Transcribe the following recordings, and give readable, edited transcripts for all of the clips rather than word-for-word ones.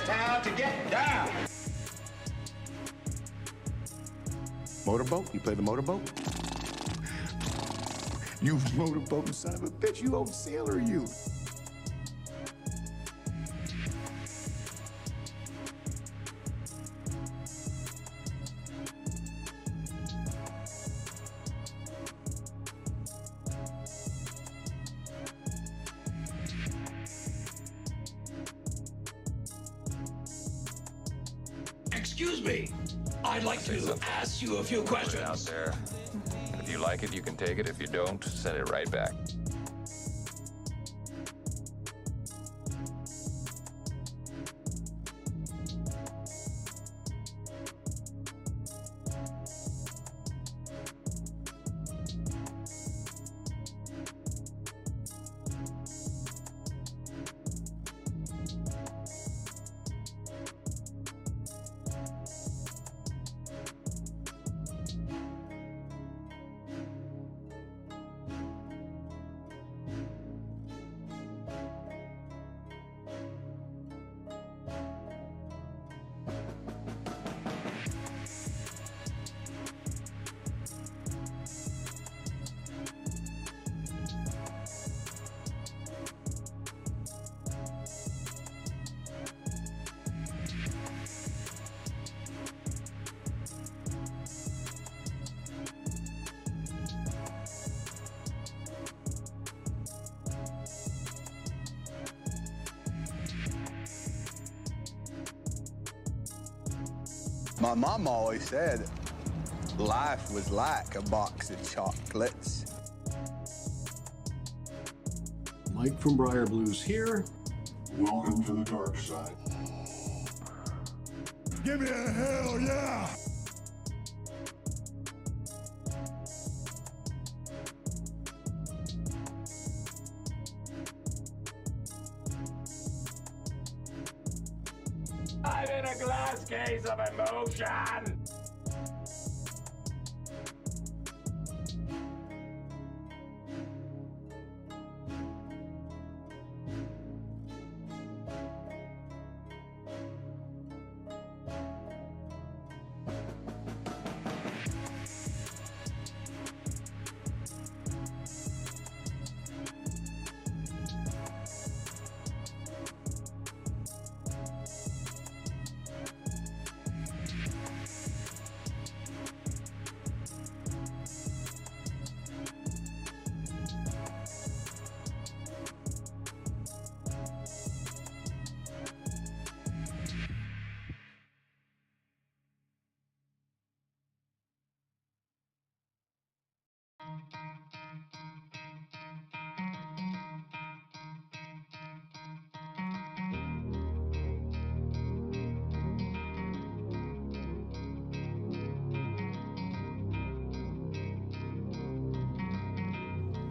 town to get down. Motorboat? You play the motorboat? You motorboating son of a bitch, you old sailor, you. Excuse me. I'd like to ask you a few questions. Out there. If you like it, you can take it. If you don't, send it right back. My mom always said life was like a box of chocolates. Mike from Briar Blues here. Welcome to the dark side. Give me a hell yeah! I'm in a glass case of emotion.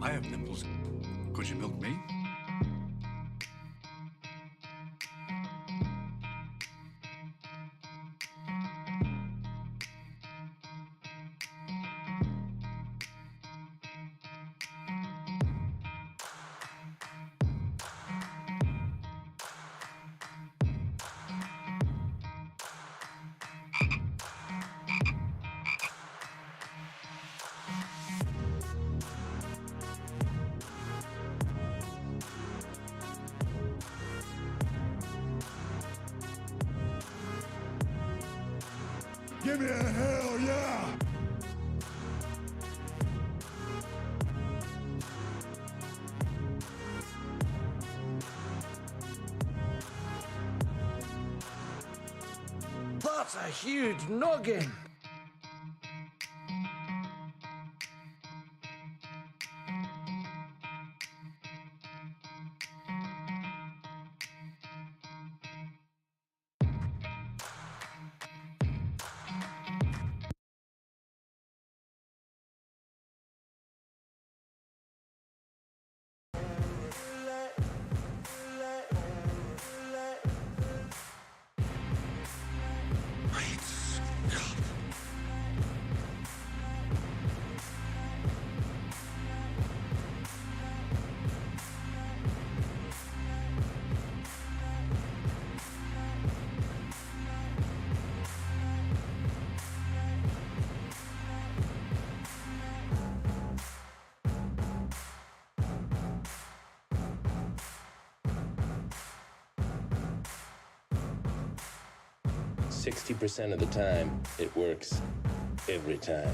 I have nipples. Could you milk me? Give me a hell yeah! That's a huge noggin. Great Scott. 60% of the time, it works every time.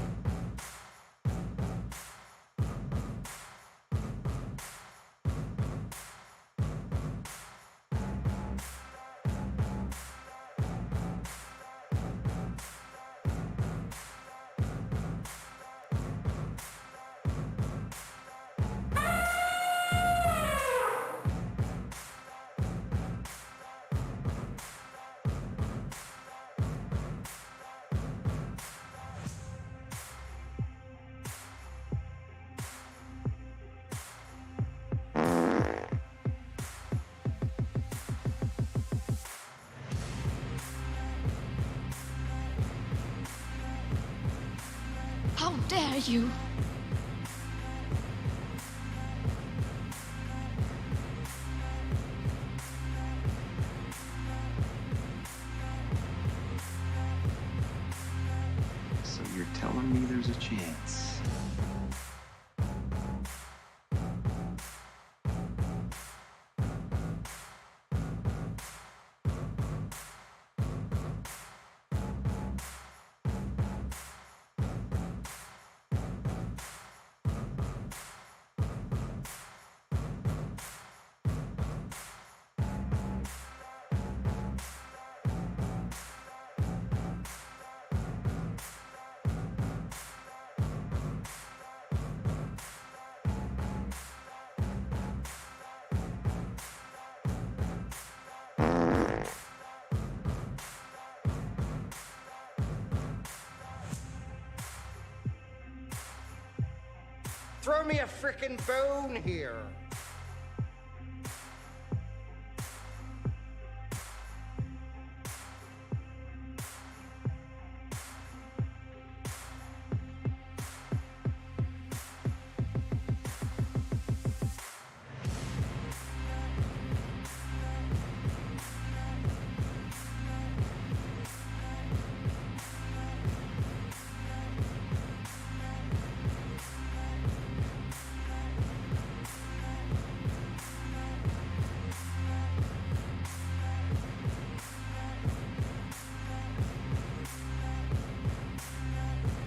How dare you? So you're telling me there's a chance? Throw me a frickin' bone here.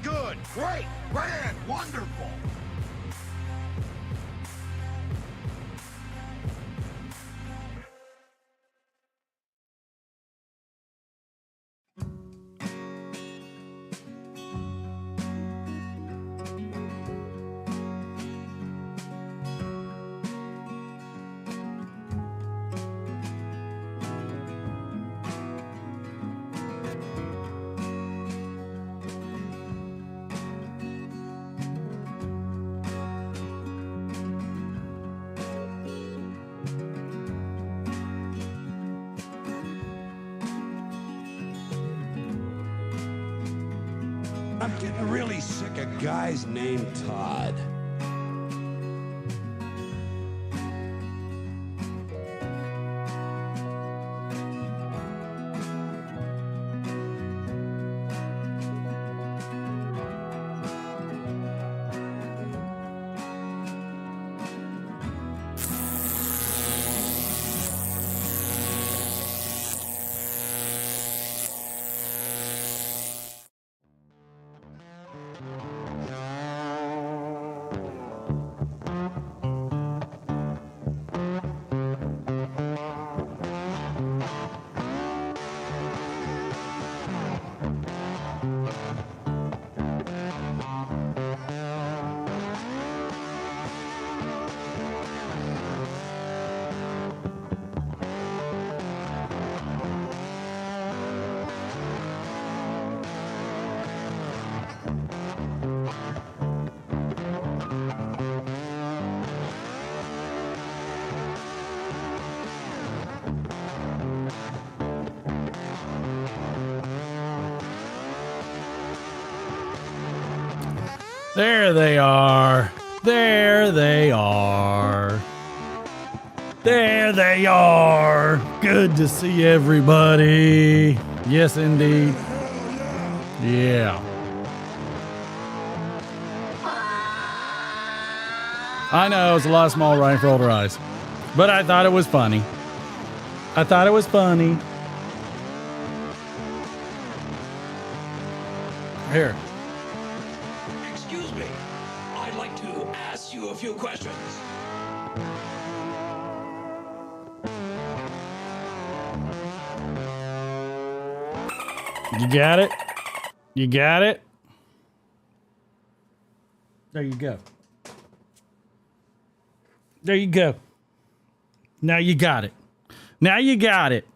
Good, great, grand, wonderful. I'm getting really sick of guys named Todd. There they are. There they are. There they are. Good to see everybody. Yes, indeed. Yeah. I know, it's a lot of small writing for older eyes. But I thought it was funny. I thought it was funny. Here. Excuse me. I'd like to ask you a few questions. You got it? You got it? There you go. There you go. Now you got it. Now you got it.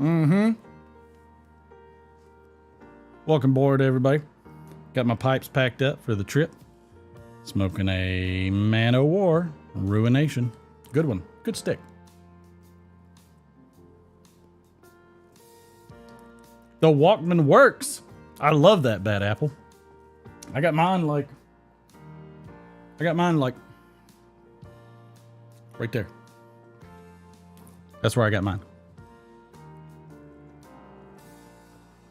Mm-hmm. Welcome aboard, everybody. Got my pipes packed up for the trip. Smoking a Man O' War Ruination. Good one. Good stick. The Walkman works. I love that bad apple. I got mine like right there. That's where I got mine.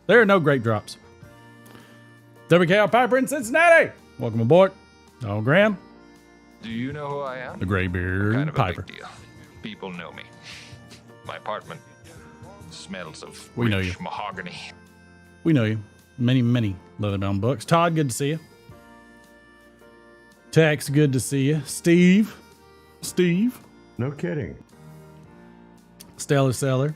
There are no grape drops. WKL Piper in Cincinnati. Welcome aboard. Oh, Graham. Do you know who I am? The Graybeard Kind of Piper. a big deal. People know me. My apartment smells of We know rich you. mahogany. We know you. Many, many leather-bound books. Todd, good to see you. Tex, good to see you. Steve. No kidding. Stellar Seller.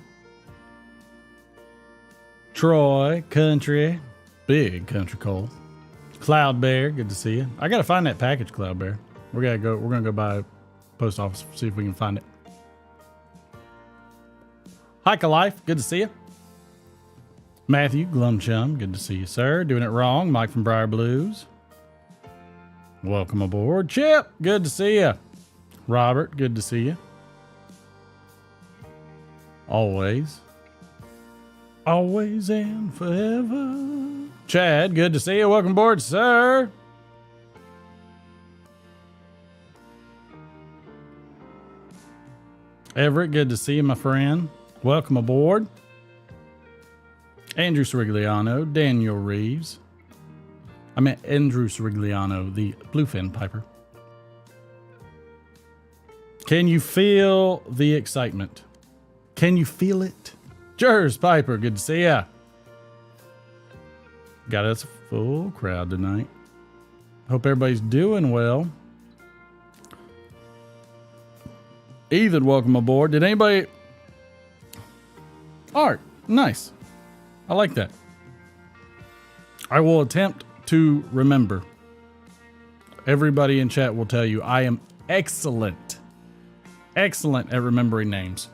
Troy, Country. Big Country Cole. Cloud Bear, good to see you. I gotta find that package, Cloud Bear. We're gonna go by post office, see if we can find it. Hike a Life, good to see you. Matthew Glumchum, good to see you, sir. Doing it wrong. Mike from Briar Blues. Welcome aboard. Chip, good to see you. Robert, good to see you. Always. Always and forever. Chad, good to see you. Welcome aboard, sir. Everett, good to see you, my friend. Welcome aboard. Andrew Srigliano, Daniel Reeves. I meant Andrew Srigliano, the Bluefin Piper. Can you feel the excitement? Can you feel it? Jers Piper, good to see ya. Got us a full crowd tonight. Hope everybody's doing well. Ethan, welcome aboard. Did anybody... Art, nice. I like that. I will attempt to remember. Everybody in chat will tell you I am excellent at remembering names.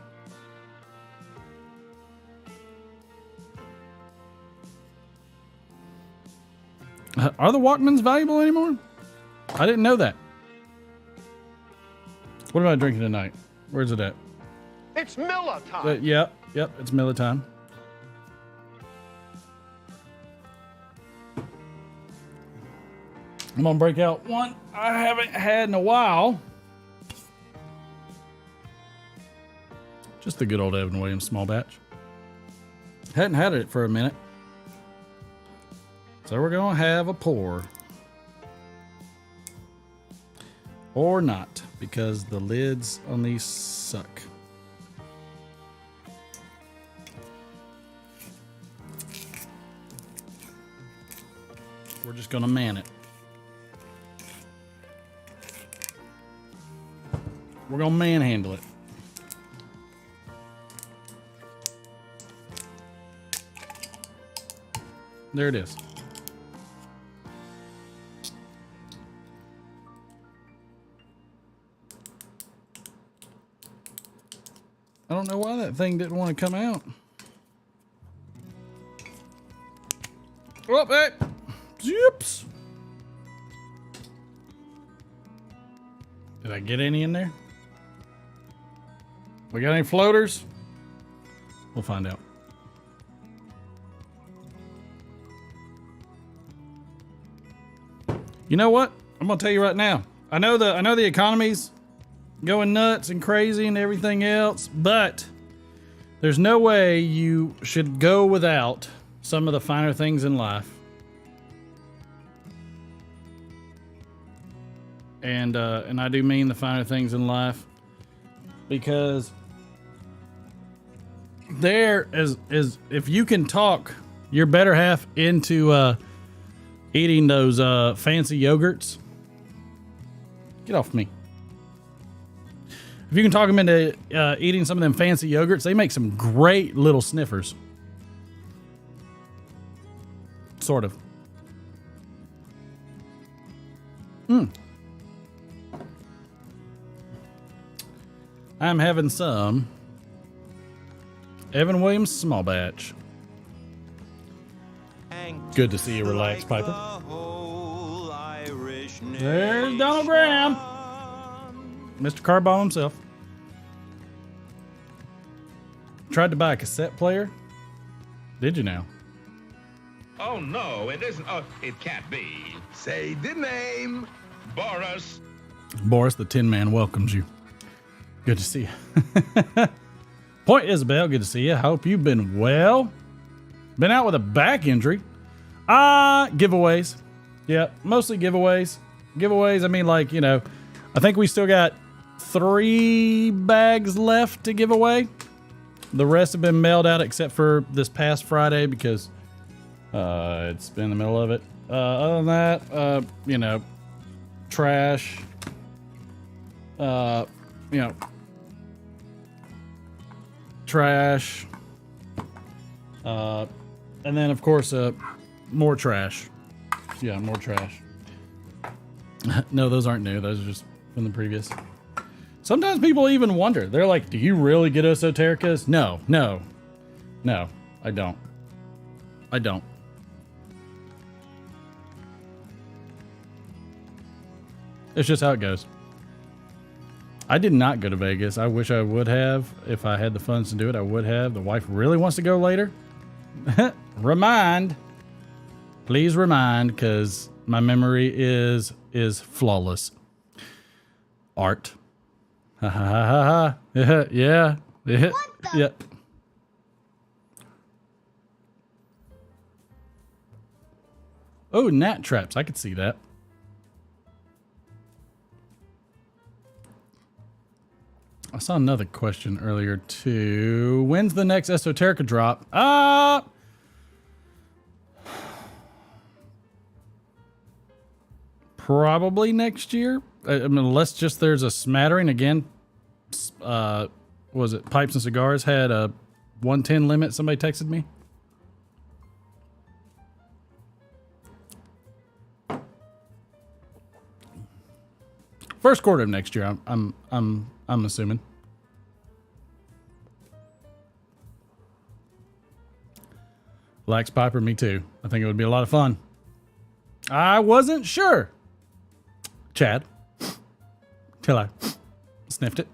Are the Walkmans valuable anymore? I didn't know that. What am I drinking tonight? Where's it at? It's Miller time. Yep, it's Miller time. I'm gonna break out one I haven't had in a while. Just the good old Evan Williams small batch. Hadn't had it for a minute. So we're gonna have a pour. Or not, because the lids on these suck. We're just gonna man it. We're gonna manhandle it. There it is. I don't know why that thing didn't want to come out. Oh, hey! Zips! Did I get any in there? We got any floaters? We'll find out. You know what? I'm gonna tell you right now. I know the economy's going nuts and crazy and everything else, but there's no way you should go without some of the finer things in life. And I do mean the finer things in life, because there is if you can talk your better half into eating those fancy yogurts, get off me. If you can talk them into eating some of them fancy yogurts, they make some great little sniffers. Sort of. I'm having some Evan Williams small batch. Good to see you relax, Piper. There's Donald Graham. Mr. Carbone himself. Tried to buy a cassette player. Did you now? Oh, no, it isn't. Oh, it can't be. Say the name. Boris. Boris, the Tin Man, welcomes you. Good to see you. Point Isabel, good to see you. Hope you've been well. Been out with a back injury. Giveaways. Yeah, mostly giveaways. Giveaways, I mean, like, you know, I think we still got 3 bags left to give away. The rest have been mailed out except for this past Friday because it's been in the middle of it. Other than that, you know, trash. You know, trash. And then, of course, more trash. Yeah, more trash. No, those aren't new. Those are just from the previous. Sometimes people even wonder. They're like, do you really get esotericas? No, I don't. I don't. It's just how it goes. I did not go to Vegas. I wish I would have. If I had the funds to do it, I would have. The wife really wants to go later. Remind. Please remind, because my memory is flawless. Art. Ha ha ha ha. Yeah. Yeah. Oh, gnat traps. I could see that. I saw another question earlier too. When's the next Esoterica drop? Probably next year. I mean, unless just there's a smattering again. Was it Pipes and Cigars had a 110 limit? Somebody texted me. First quarter of next year. I'm assuming. Lax Piper, me too. I think it would be a lot of fun. I wasn't sure. Chad. Till I sniffed it.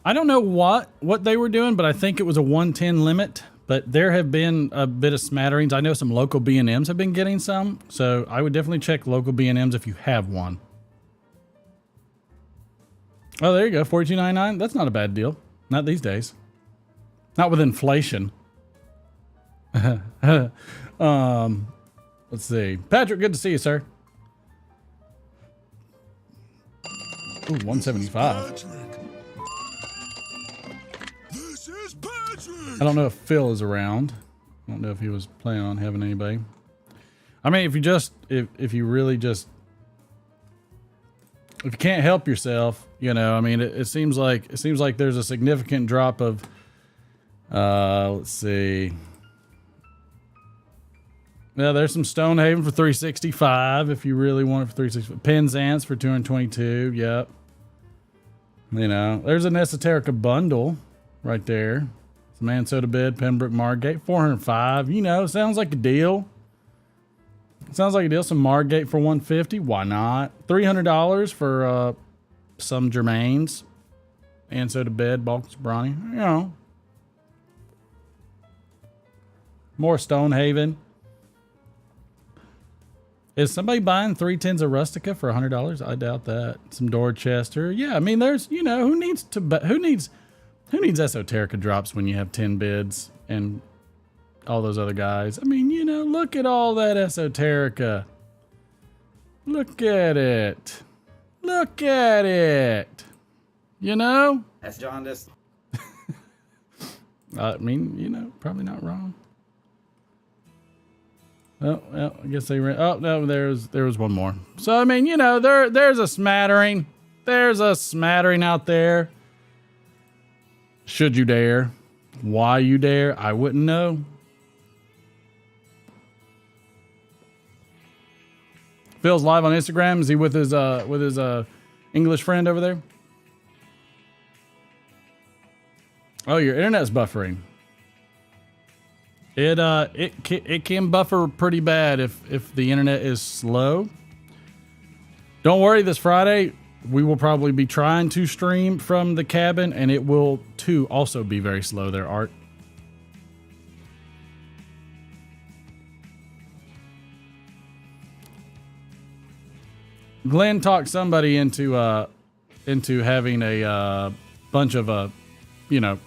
I don't know what they were doing, but I think it was a 110 limit. But there have been a bit of smatterings. I know some local B&Ms have been getting some. So I would definitely check local B&Ms if you have one. Oh, there you go. $42.99. That's not a bad deal. Not these days. Not with inflation. Let's see. Patrick, good to see you, sir. Ooh, 175. This is Patrick. I don't know if Phil is around. I don't know if he was planning on having anybody. I mean, if you really just, if you can't help yourself, you know, I mean, it seems like there's a significant drop of, let's see. Yeah, there's some Stonehaven for $365 if you really want it for $365. Penzance for $222. Yep. You know, there's an Esoterica bundle right there. Some Mansoda bed, Pembroke Margate, $405. You know, sounds like a deal. Sounds like a deal. Some Margate for $150. Why not? $300 for some Germains. Mansoda bed, Balkans Brawny. You know. More Stonehaven. Is somebody buying 3 tins of Rustica for $100? I doubt that. Some Dorchester. Yeah, I mean, there's, you know, who needs Esoterica drops when you have 10 bids and all those other guys? I mean, you know, look at all that Esoterica. Look at it. Look at it. You know? That's jaundice. I mean, you know, probably not wrong. Oh, well, I guess they ran. Oh, no, there was one more. So, I mean, you know, there's a smattering. There's a smattering out there. Should you dare? Why you dare? I wouldn't know. Phil's live on Instagram. Is he with his English friend over there? Oh, your internet's buffering. It can buffer pretty bad if the internet is slow. Don't worry, this Friday we will probably be trying to stream from the cabin, and it will too also be very slow there, Art. Glenn talked somebody into having a bunch of you know,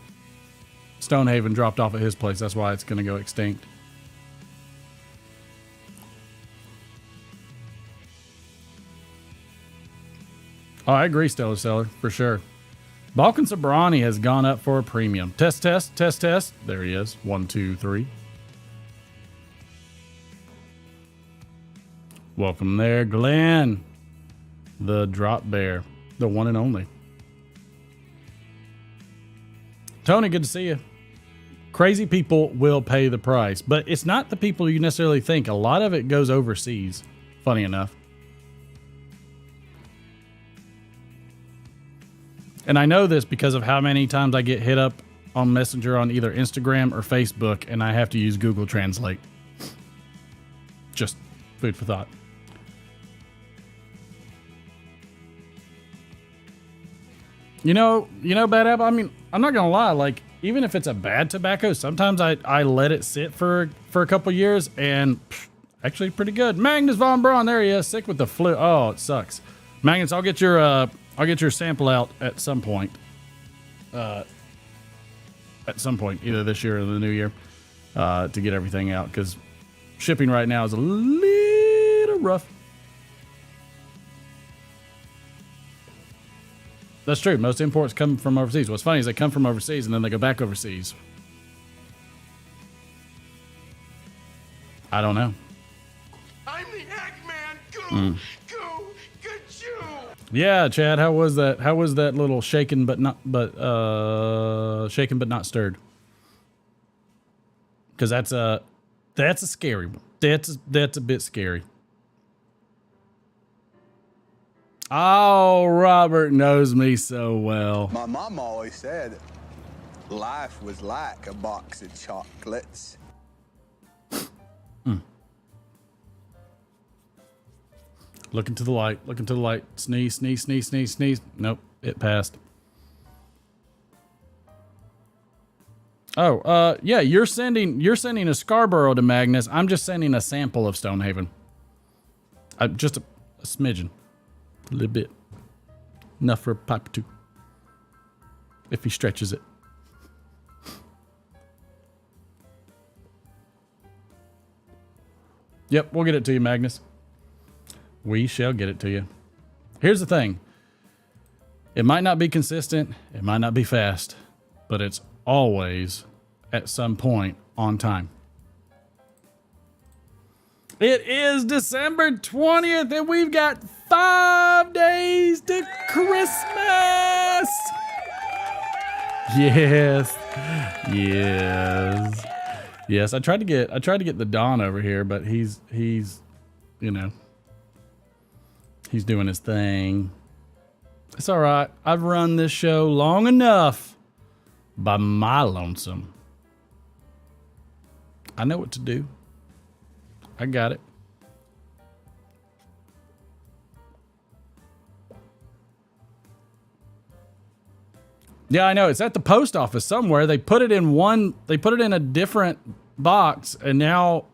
Stonehaven dropped off at his place. That's why it's going to go extinct. Oh, I agree, Stellar Seller, for sure. Balkan Sabrani has gone up for a premium. Test. There he is. 1, 2, 3. Welcome there, Glenn. The drop bear. The one and only. Tony, good to see you. Crazy people will pay the price, but it's not the people you necessarily think. A lot of it goes overseas, funny enough. And I know this because of how many times I get hit up on Messenger on either Instagram or Facebook, and I have to use Google Translate. Just food for thought. You know, Bad Apple, I mean, I'm not going to lie. Like, even if it's a bad tobacco, sometimes I let it sit for a couple years and actually pretty good. Magnus Von Braun, there he is, sick with the flu. Oh, it sucks. Magnus, I'll get your sample out at some point. Either this year or the new year, to get everything out, because shipping right now is a little rough. That's true. Most imports come from overseas. What's funny is they come from overseas and then they go back overseas. I don't know. I'm the Eggman. Go, yeah, Chad. How was that? How was that little shaken but not stirred? Because that's a scary one. That's a bit scary. Oh, Robert knows me so well. My mom always said life was like a box of chocolates. Look into the light. Look into the light. Sneeze, sneeze, sneeze, sneeze, sneeze. Nope, it passed. Oh, yeah, you're sending a Scarborough to Magnus. I'm just sending a sample of Stonehaven. Just a smidgen. A little bit. Enough for a pipe or two. If he stretches it. Yep, we'll get it to you, Magnus. We shall get it to you. Here's the thing. It might not be consistent. It might not be fast. But it's always, at some point, on time. It is December 20th, and we've got 5 days to Christmas. Yes. Yes. Yes. I tried to get the Don over here, but he's you know, he's doing his thing. It's all right. I've run this show long enough by my lonesome. I know what to do. I got it. Yeah, I know. It's at the post office somewhere. They put it in a different box, and now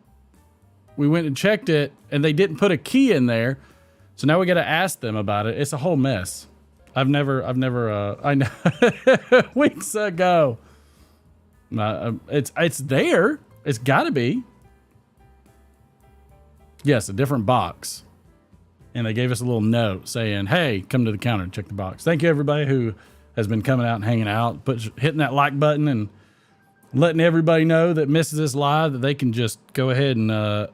we went and checked it, and they didn't put a key in there. So now we got to ask them about it. It's a whole mess. I know weeks ago. It's there. It's got to be. Yes, a different box. And they gave us a little note saying, hey, come to the counter and check the box. Thank you, everybody who has been coming out and hanging out, hitting that like button and letting everybody know that misses this live that they can just go ahead and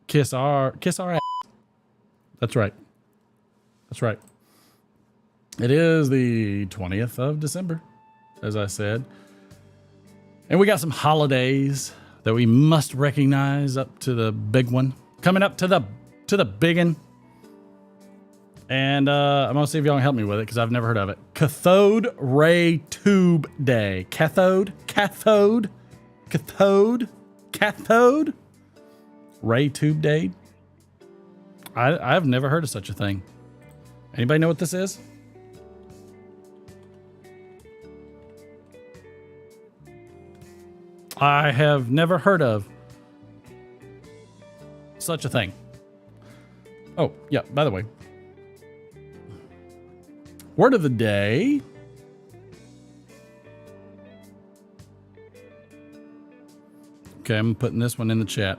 kiss our ass. That's right. That's right. It is the 20th of December, as I said. And we got some holidays that we must recognize up to the big one. Coming up to the big one. And I'm going to see if y'all can help me with it because I've never heard of it. Cathode Ray Tube Day. Cathode Ray Tube Day. I've never heard of such a thing. Anybody know what this is? I have never heard of such a thing. Oh, yeah, by the way. Word of the day. Okay, I'm putting this one in the chat.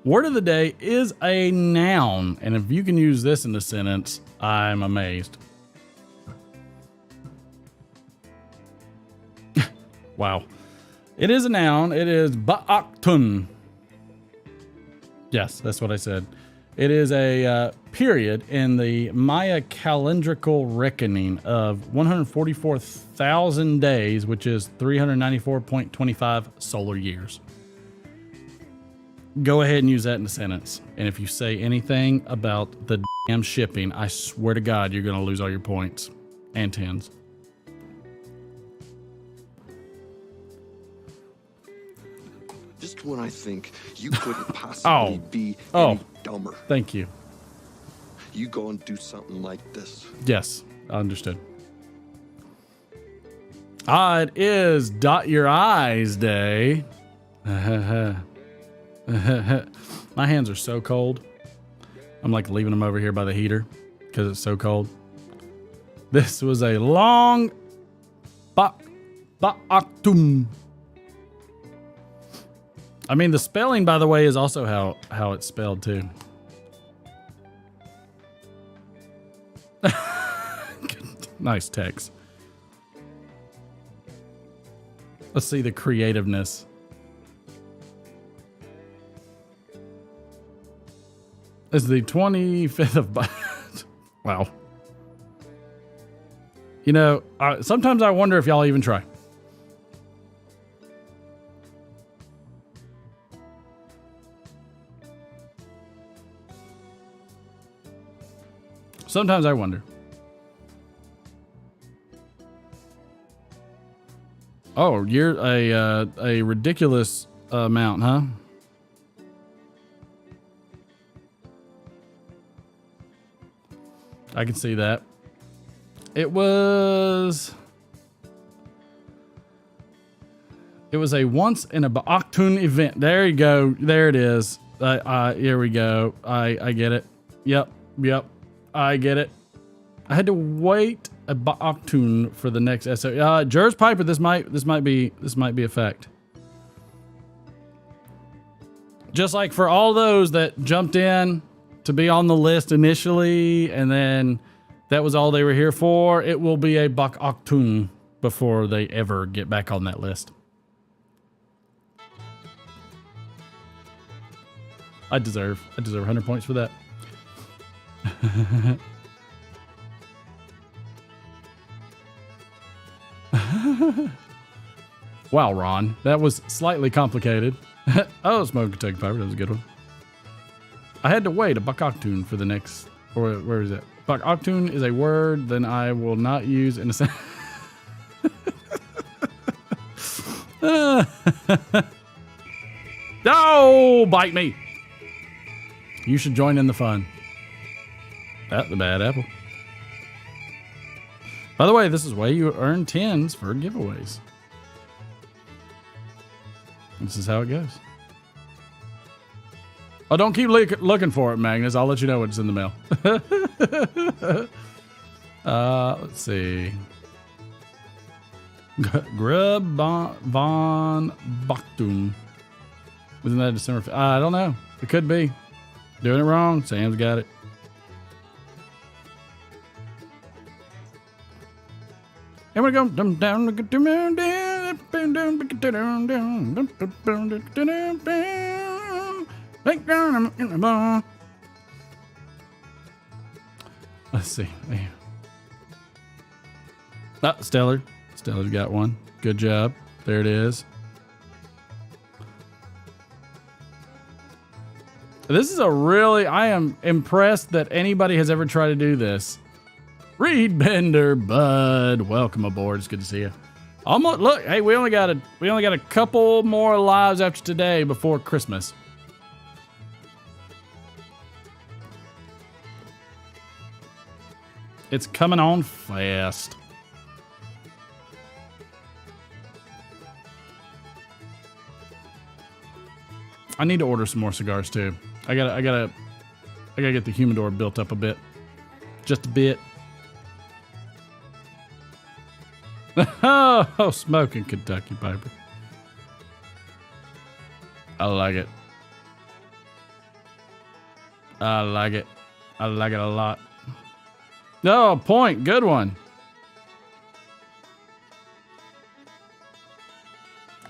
Word of the day is a noun, and if you can use this in a sentence, I'm amazed. Wow. It is a noun. It is ba'aktun. Yes, that's what I said. It is a period in the Maya calendrical reckoning of 144,000 days, which is 394.25 solar years. Go ahead and use that in a sentence. And if you say anything about the damn shipping, I swear to God, you're going to lose all your points and tens. Just when I think you couldn't possibly be any dumber. Thank you. You go and do something like this. Yes, I understood. It is Dot Your Eyes Day. My hands are so cold. I'm like leaving them over here by the heater because it's so cold. This was a long ba'aktum. I mean, the spelling, by the way, is also how it's spelled too. Nice text. Let's see the creativeness. It's the 25th of... Wow. You know, sometimes I wonder if y'all even try. Sometimes I wonder. Oh, you're a ridiculous amount, huh? I can see that. It was a once in a Ba'aktun event. There you go. There it is. Here we go. I get it. Yep. I get it. I had to wait a Ba'aktun for the next SO. Jers Piper, this might be a fact. Just like for all those that jumped in to be on the list initially, and then that was all they were here for, it will be a Ba'aktun before they ever get back on that list. I deserve 100 points for that. Wow, Ron, that was slightly complicated. Oh, Smoke Kentucky Piper, that was a good one. I had to wait a Ba'aktun for the next, or where is it? Ba'aktun is a word that I will not use in a sentence. No, bite me. You should join in the fun. That's the bad apple. By the way, this is why you earn 10s for giveaways. This is how it goes. Oh, don't keep looking for it, Magnus. I'll let you know when it's in the mail. Let's see. Grub von Bachtum. Wasn't that December? I don't know. It could be. Doing it wrong. Sam's got it. And we're going down. Let's see. Ah, Stellar. Stellar's got one. Good job. There it is. This is I am impressed that anybody has ever tried to do this. Reed Bender, bud, welcome aboard. It's good to see you. Almost, look, hey, we only got a couple more lives after today before Christmas. It's coming on fast. I need to order some more cigars too. I gotta get the humidor built up a bit. Just a bit. Oh, smoking Kentucky Piper. I like it. I like it. I like it a lot. No, point. Good one.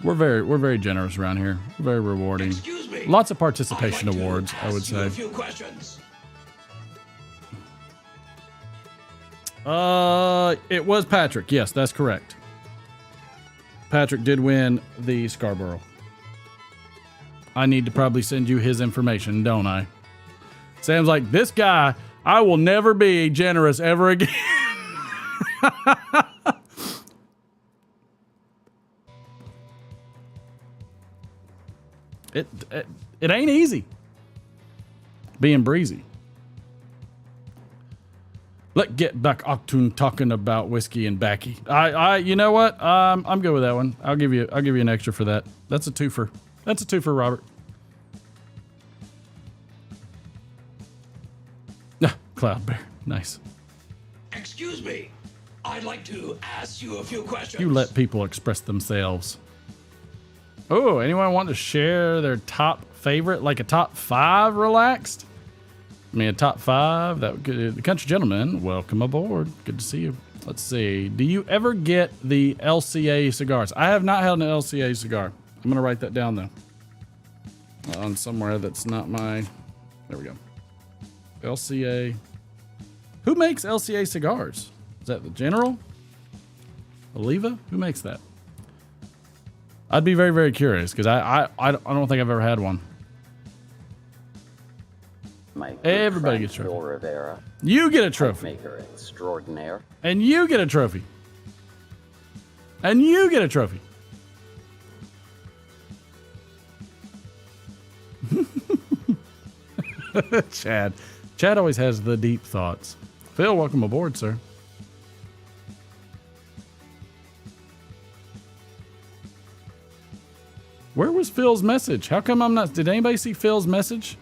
We're very generous around here. Very rewarding. Excuse me. Lots of participation I'd like awards, to I would ask you say. a few questions. It was Patrick. Yes, that's correct. Patrick did win the Scarborough. I need to probably send you his information, don't I? Sam's like, this guy, I will never be generous ever again. It ain't easy being breezy. Let's get back Octoon talking about whiskey and backy. You know what? I'm good with that one. I'll give you an extra for that. That's a twofer. That's a twofer, Robert. Cloud Bear. Nice. Excuse me. I'd like to ask you a few questions. You let people express themselves. Oh, anyone want to share their top favorite, like a top 5 relaxed? I mean, a top 5. The Country Gentleman, welcome aboard. Good to see you. Let's see. Do you ever get the LCA cigars? I have not had an LCA cigar. I'm going to write that down, though. On somewhere that's not my... There we go. LCA. Who makes LCA cigars? Is that the General? Oliva? Who makes that? I'd be very, very curious because I don't think I've ever had one. Everybody gets a trophy. Rivera, you get a trophy. Maker extraordinaire. And you get a trophy. And you get a trophy. Chad always has the deep thoughts. Phil, welcome aboard, sir. Where was Phil's message? How come I'm not... Did anybody see Phil's message?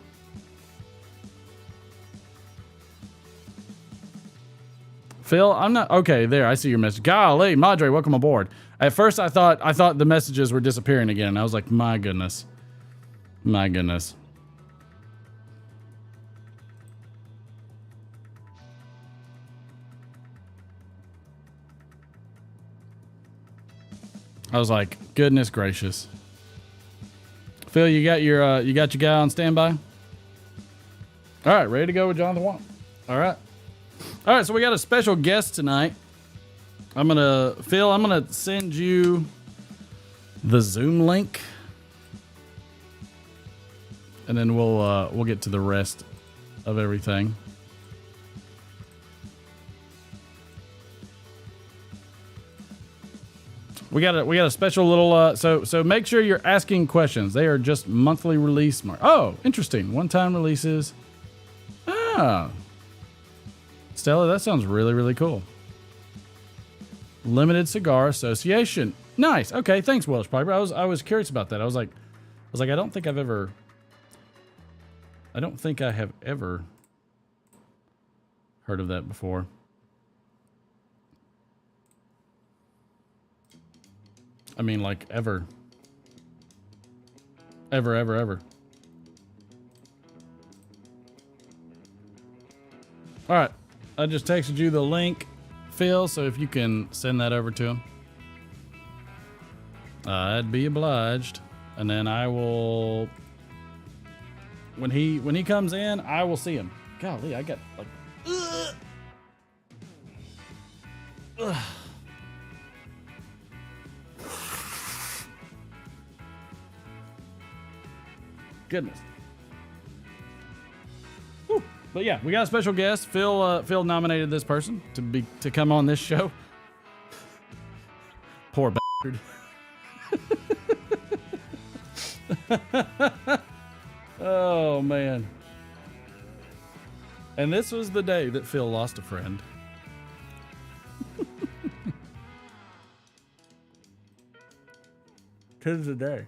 Phil, I'm not... Okay, there. I see your message. Golly, Madre, welcome aboard. At first, I thought the messages were disappearing again. I was like, my goodness. My goodness. I was like, goodness gracious. Phil, you got your guy on standby? All right, ready to go with Jonathan Watt. All right, so we got a special guest tonight. Phil, I'm gonna send you the Zoom link, and then we'll get to the rest of everything. We got a special little so make sure you're asking questions. They are just monthly release. Oh, interesting. One-time releases. Ah. Stella, that sounds really, really cool. Limited Cigar Association. Nice. Okay, thanks, Welsh Piper. I was curious about that. I was like I don't think I have ever heard of that before. I mean, like, ever. Ever. All right. I just texted you the link Phil, so if you can send that over to him, I'd be obliged. And then I will, when he comes in, I will see him. Golly, I got like, ugh. Goodness. Whew. But yeah, we got a special guest. Phil nominated this person to come on this show. Poor bastard. Oh man. And this was the day that Phil lost a friend. 'Tis the day.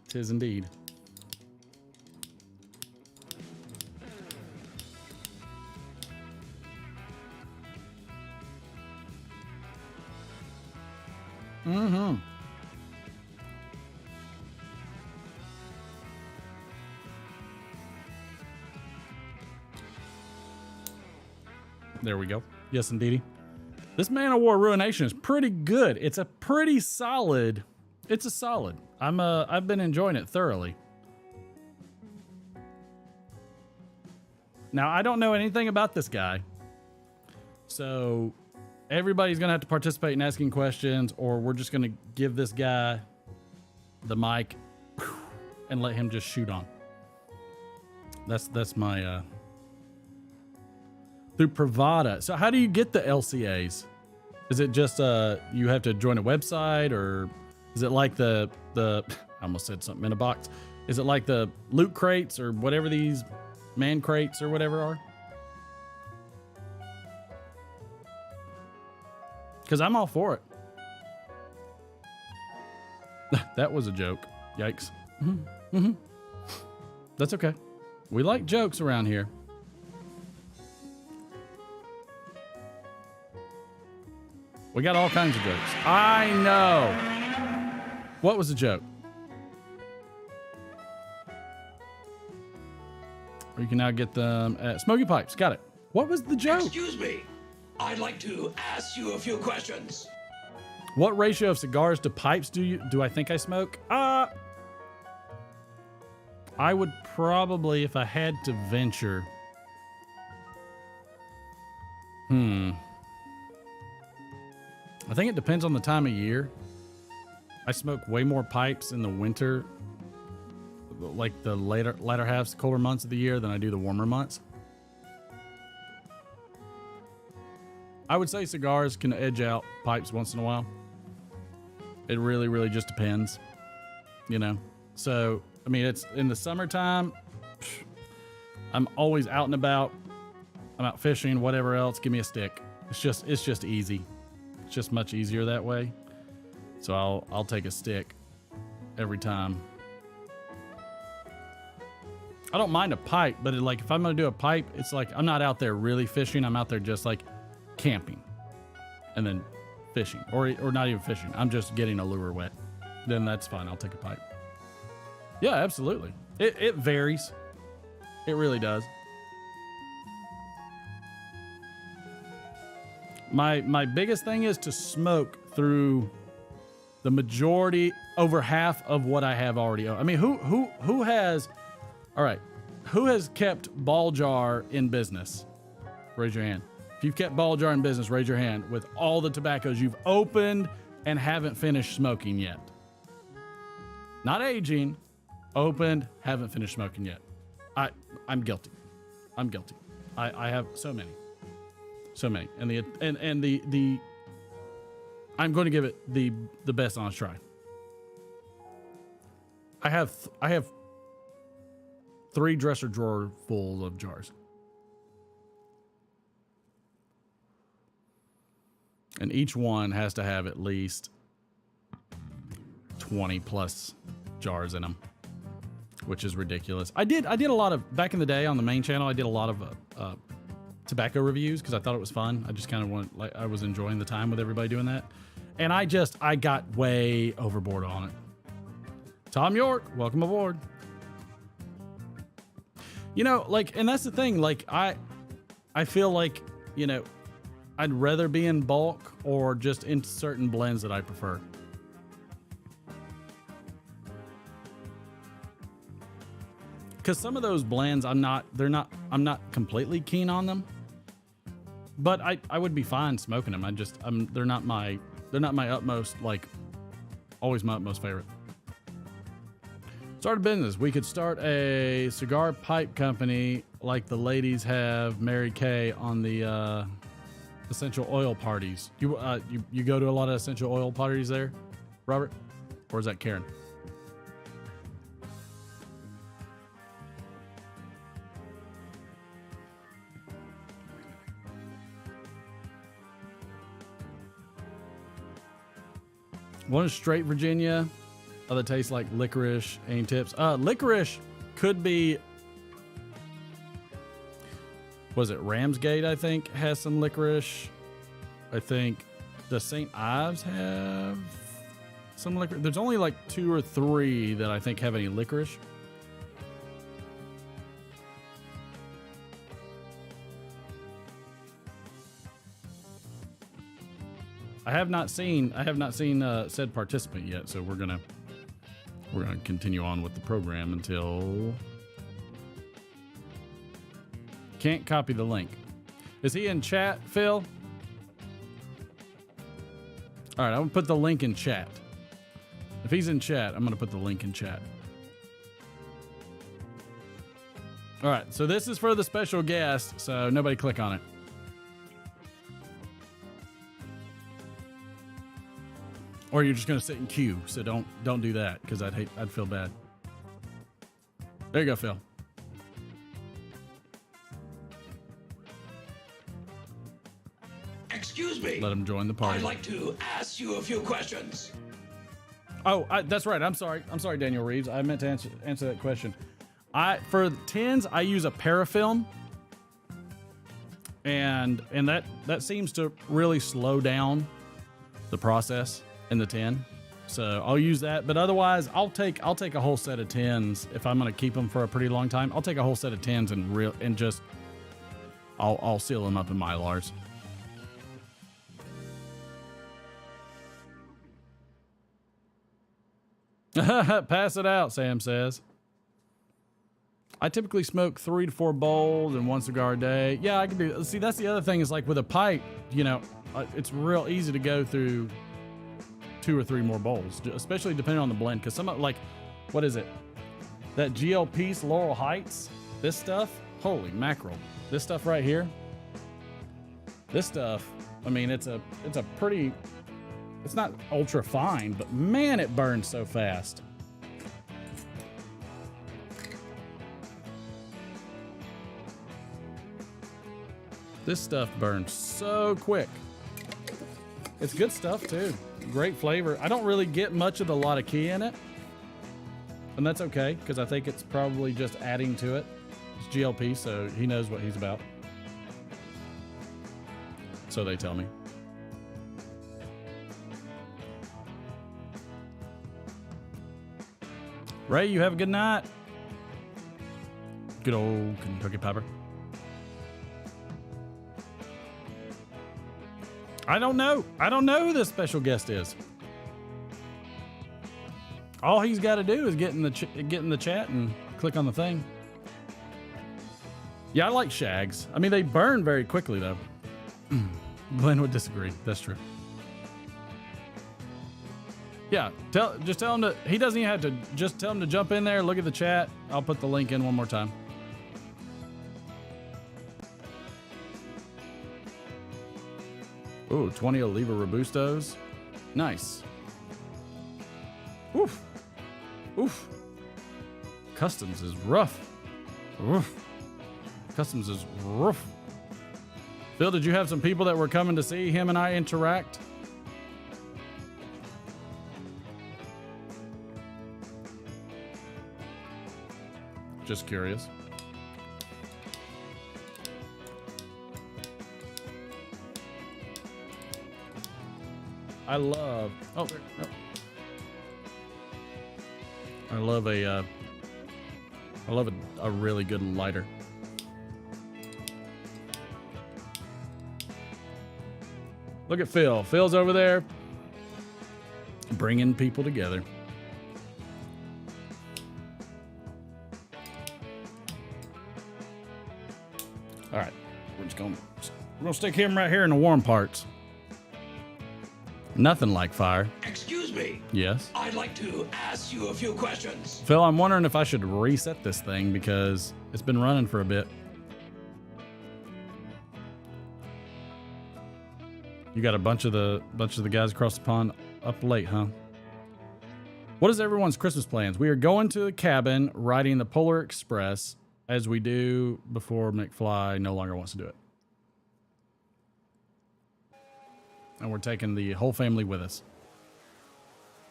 'Tis indeed. Mm-hmm. There we go. Yes, indeedy. This Man of War Ruination is pretty good. It's a pretty solid. It's a solid. I've been enjoying it thoroughly. Now, I don't know anything about this guy. So everybody's going to have to participate in asking questions, or we're just going to give this guy the mic and let him just shoot on. That's my through Pravada. So how do you get the LCAs? Is it just you have to join a website, or is it like the I almost said something in a box. Is it like the loot crates or whatever these man crates or whatever are? Because I'm all for it. That was a joke. Yikes. Mm-hmm. Mm-hmm. That's okay. We like jokes around here. We got all kinds of jokes. I know. What was the joke? Or you can now get them at Smoky Pipes. Got it. What was the joke? Excuse me. I'd like to ask you a few questions. What ratio of cigars to pipes do I think I smoke? I would probably, if I had to venture. I think it depends on the time of year. I smoke way more pipes in the winter, like the latter halves, colder months of the year, than I do the warmer months. I would say cigars can edge out pipes once in a while. It really, really just depends, you know? So, I mean, it's in the summertime. I'm always out and about. I'm out fishing, whatever else. Give me a stick. It's just easy. It's just much easier that way. So I'll take a stick every time. I don't mind a pipe, but like if I'm gonna do a pipe, it's like I'm not out there really fishing. I'm out there just like camping and then fishing, or not even fishing. I'm just getting a lure wet. Then that's fine. I'll take a pipe. Yeah, absolutely. It varies. It really does. My biggest thing is to smoke through the majority, over half of what I have already. I mean, who has, all right, who has kept ball jar in business? Raise your hand. If you've kept ball jar in business, raise your hand with all the tobaccos you've opened and haven't finished smoking yet. Not aging, opened, haven't finished smoking yet. I'm guilty. I'm guilty. I have so many. So many. And the I'm going to give it the best honest try. I have 3 dresser drawer full of jars. And each one has to have at least 20 plus jars in them, which is ridiculous. I did a lot of, back in the day on the main channel, I did a lot of tobacco reviews because I thought it was fun. I just kind of I was enjoying the time with everybody doing that. And I got way overboard on it. Tom York, welcome aboard. You know, like, and that's the thing, like, I feel like, you know, I'd rather be in bulk or just in certain blends that I prefer. Because some of those blends, I'm not completely keen on them. But I would be fine smoking them. They're not my utmost, like, always my utmost favorite. Start a business. We could start a cigar pipe company like the ladies have Mary Kay on the essential oil parties. You go to a lot of essential oil parties there, Robert? Or is that Karen? One is straight Virginia. Other tastes like licorice. Any tips? Licorice could be. Was it Ramsgate? I think has some licorice. I think does St. Ives have some licorice? There's only like 2 or 3 that I think have any licorice. I have not seen said participant yet, so we're gonna continue on with the program until can't copy the link. Is he in chat, Phil? All right, I'm gonna put the link in chat. If he's in chat, I'm gonna put the link in chat. All right, so this is for the special guest, so nobody click on it. Or you're just gonna sit in queue, so don't do that because I'd feel bad. There you go, Phil. Excuse me. Let him join the party. I'd like to ask you a few questions. Oh, that's right. I'm sorry, Daniel Reeves. I meant to answer that question. For tins, I use a parafilm, and that seems to really slow down the process in the tin, so I'll use that. But otherwise, I'll take a whole set of tins if I'm going to keep them for a pretty long time. I'll take a whole set of tins and just I'll seal them up in Mylars. Pass it out, Sam says. I typically smoke 3 to 4 bowls and 1 cigar a day. Yeah, I can do. See, that's the other thing is like with a pipe, it's real easy to go through 2 or 3 more bowls, especially depending on the blend. Because some like, what is it? That GLP's Laurel Heights. This stuff, holy mackerel! This stuff right here. This stuff. I mean, it's a pretty. It's not ultra fine, but man, it burns so fast. This stuff burns so quick. It's good stuff too. Great flavor. I don't really get much of the Lotta Key in it. And that's okay, because I think it's probably just adding to it. It's GLP, so he knows what he's about. So they tell me. Ray, you have a good night. Good old Kentucky Pepper. I don't know who this special guest is. All he's got to do is get in the chat and click on the thing. Yeah, I like shags. I mean, they burn very quickly though. Glenn would disagree. That's true. Yeah, just tell him to. He doesn't even have to. Just tell him to jump in there. Look at the chat. I'll put the link in one more time. Ooh, 20 Oliva Robustos. Nice. Oof. Oof. Customs is rough. Oof. Customs is rough. Phil, did you have some people that were coming to see him and I interact? Just curious. I love. Oh, no. I love a really good lighter. Look at Phil. Phil's over there bringing people together. All right, we're gonna stick him right here in the warm parts. Nothing like fire. Excuse me. Yes. I'd like to ask you a few questions. Phil, I'm wondering if I should reset this thing because it's been running for a bit. You got a bunch of the guys across the pond up late, huh? What is everyone's Christmas plans? We are going to the cabin, riding the Polar Express, as we do before McFly no longer wants to do it. And we're taking the whole family with us.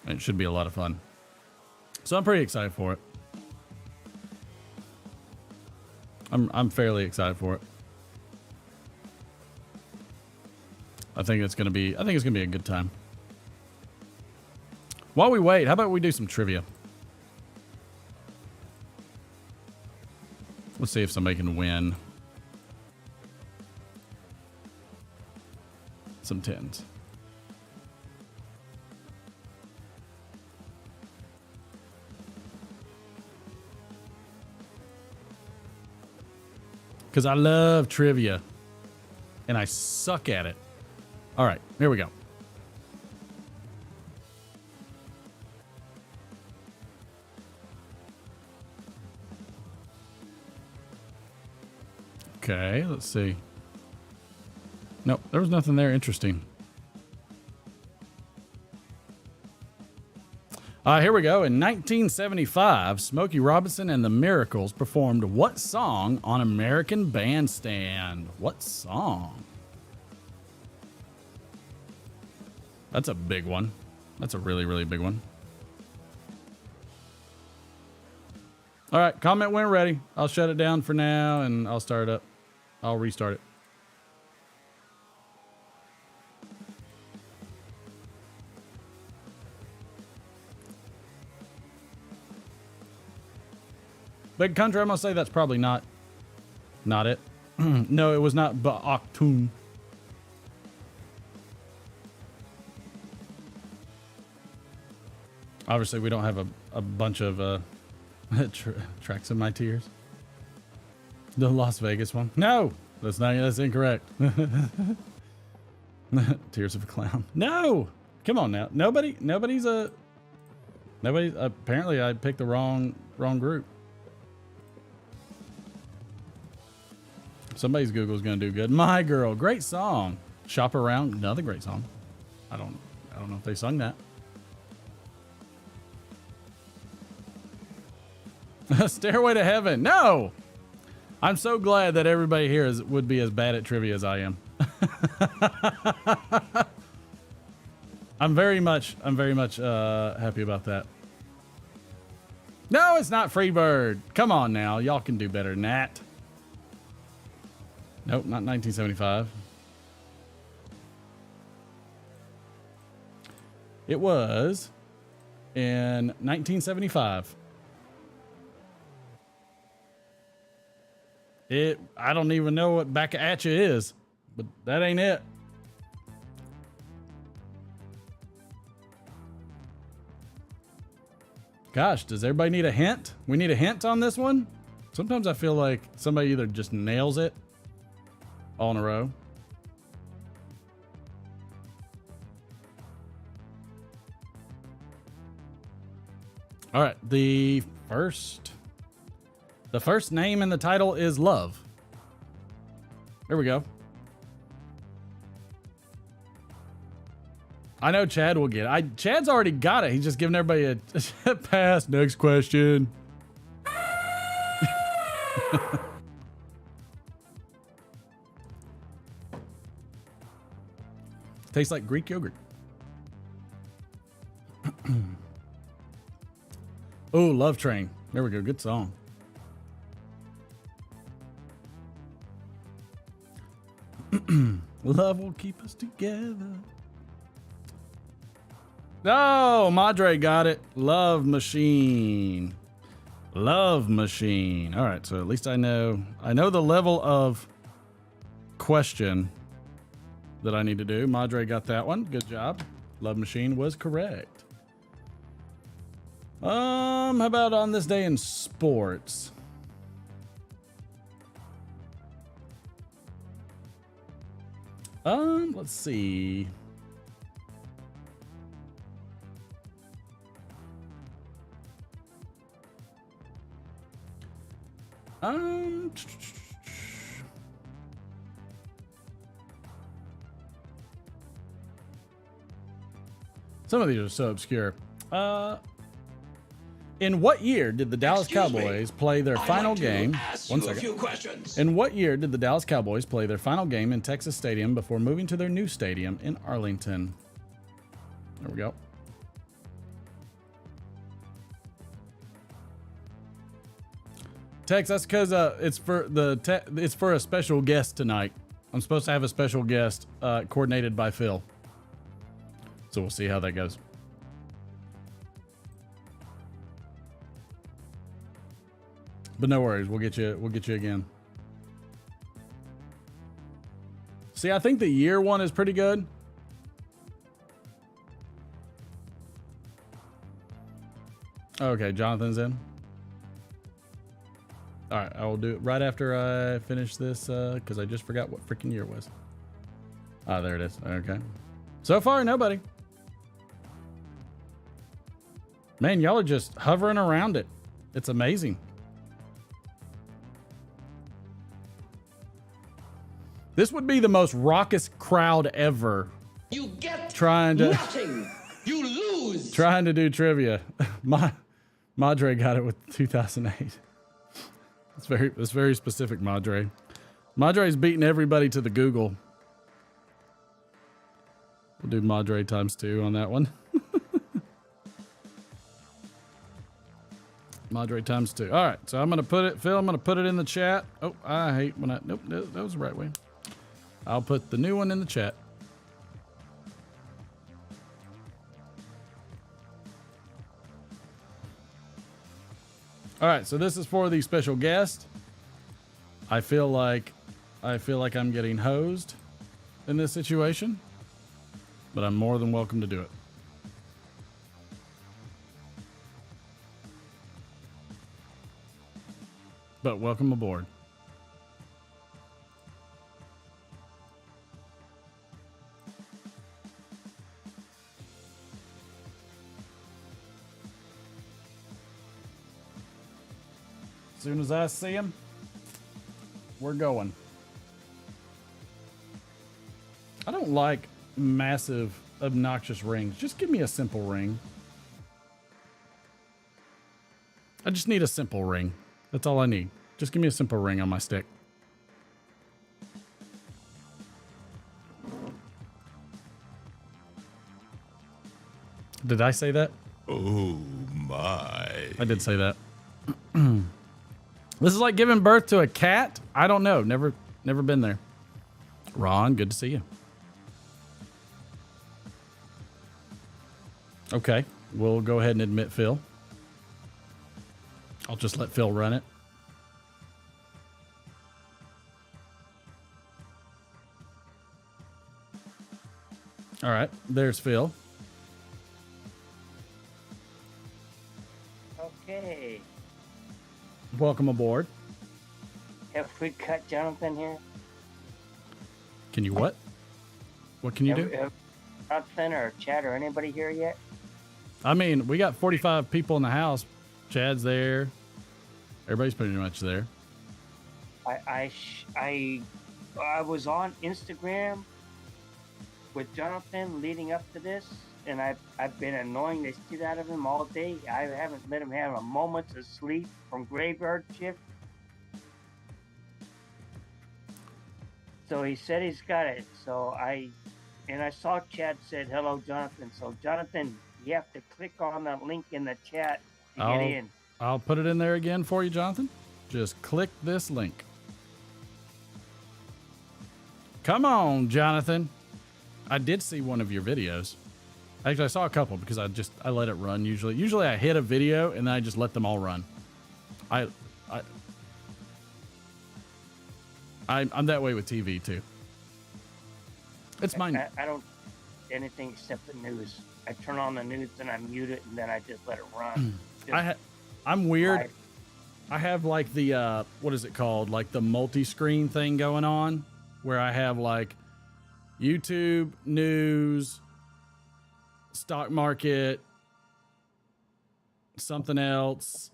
And it should be a lot of fun. So I'm pretty excited for it. I'm fairly excited for it. I think it's gonna be a good time. While we wait, how about we do some trivia? Let's see if somebody can win some tins. Because I love trivia and I suck at it. All right, here we go. Okay, let's see. Nope, there was nothing there interesting. Here we go. In 1975, Smokey Robinson and the Miracles performed what song on American Bandstand? What song? That's a big one. That's a really, really big one. All right, comment when ready. I'll shut it down for now and I'll start it up. I'll restart it. Big Country, I'm gonna say that's probably not it. No, it was not Ba'aktun. Obviously, we don't have a bunch of tracks of my tears. The Las Vegas one. No, that's incorrect. Tears of a Clown. No, come on now. Nobody's apparently I picked the wrong group. Somebody's Google's gonna do good. My Girl, great song. Shop Around, another great song. I don't know if they sung that. Stairway to Heaven. No! I'm so glad that everybody here would be as bad at trivia as I am. I'm very much happy about that. No, it's not Freebird. Come on now. Y'all can do better than that. Nope, not 1975. It was in 1975. I don't even know what Back at Ya is, but that ain't it. Gosh, does everybody need a hint? We need a hint on this one? Sometimes I feel like somebody either just nails it all in a row. All right, the first name in the title is Love. There we go. I know Chad will get it. Chad's already got it. He's just giving everybody a pass. Next question. Tastes like Greek yogurt. Oh, Love Train. There we go. Good song. Love will keep us together. No, Madre got it. Love Machine. Love Machine. All right, so at least I know the level of question that I need to do. Madre got that one. Good job. Love Machine was correct. How about on this day in sports? Let's see. Some of these are so obscure. In what year did the Dallas Cowboys play their final game? One second. In what year did the Dallas Cowboys play their final game in Texas Stadium before moving to their new stadium in Arlington? There we go. Tex, that's because it's for a special guest tonight. I'm supposed to have a special guest coordinated by Phil. So we'll see how that goes. But no worries, we'll get you again. See, I think the year one is pretty good. Okay, Jonathan's in. All right, I will do it right after I finish this because I just forgot what freaking year it was. Ah, there it is. Okay. So far, nobody. Man, y'all are just hovering around it. It's amazing. This would be the most raucous crowd ever. You get trying to nothing. You lose. Trying to do trivia. Madre got it with 2008. It's very specific, Madre. Madre's beating everybody to the Google. We'll do Madre times 2 on that one. Madre times 2. All right, so I'm gonna put it, Phil. I'm gonna put it in the chat. Oh, I hate when I. Nope, that was the right way. I'll put the new one in the chat. All right, so this is for the special guest. I feel like I'm getting hosed in this situation, but I'm more than welcome to do it. But welcome aboard. As soon as I see him, we're going. I don't like massive, obnoxious rings. Just give me a simple ring. I just need a simple ring. That's all I need. Just give me a simple ring on my stick. Did I say that? Oh my. I did say that. This is like giving birth to a cat? I don't know. Never been there. Ron, good to see you. Okay, we'll go ahead and admit Phil. I'll just let Phil run it. All right, there's Phil. Okay. Welcome aboard. Have we cut Jonathan here? Can you what? What can you do? Have Jonathan or Chad or anybody here yet? I mean, we got 45 people in the house. Chad's there. Everybody's pretty much there. I was on Instagram with Jonathan leading up to this, and I've been annoying the shit out of him all day. I haven't let him have a moment of sleep from graveyard shift. So he said he's got it. So I saw Chad said hello, Jonathan. So Jonathan, you have to click on that link in the chat to get in. I'll put it in there again for you, Jonathan. Just click this link. Come on, Jonathan. I did see one of your videos. Actually, I saw a couple because I let it run usually. Usually I hit a video and then I just let them all run. I'm that way with TV too. It's mine. I don't anything except the news. I turn on the news and I mute it and then I just let it run. I'm weird. Live. I have like the what is it called? Like the multi-screen thing going on, where I have like YouTube, news, stock market, something else,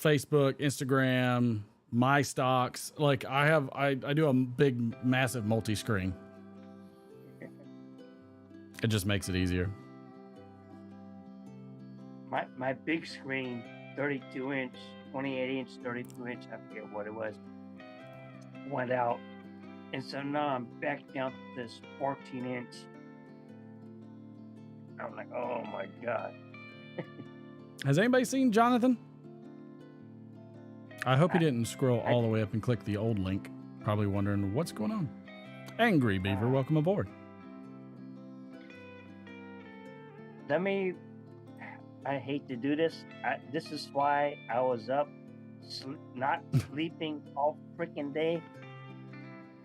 Facebook, Instagram, my stocks. Like I do a big, massive multi-screen. It just makes it easier. My big screen, 32-inch, 28-inch, 32-inch, I forget what it was, went out. And so now I'm back down to this 14-inch. I'm like, oh my God. Has anybody seen Jonathan? I hope he didn't scroll all the way up and click the old link. Probably wondering what's going on. Angry Beaver, welcome aboard. I hate to do this. This is why I was up, not sleeping all freaking day,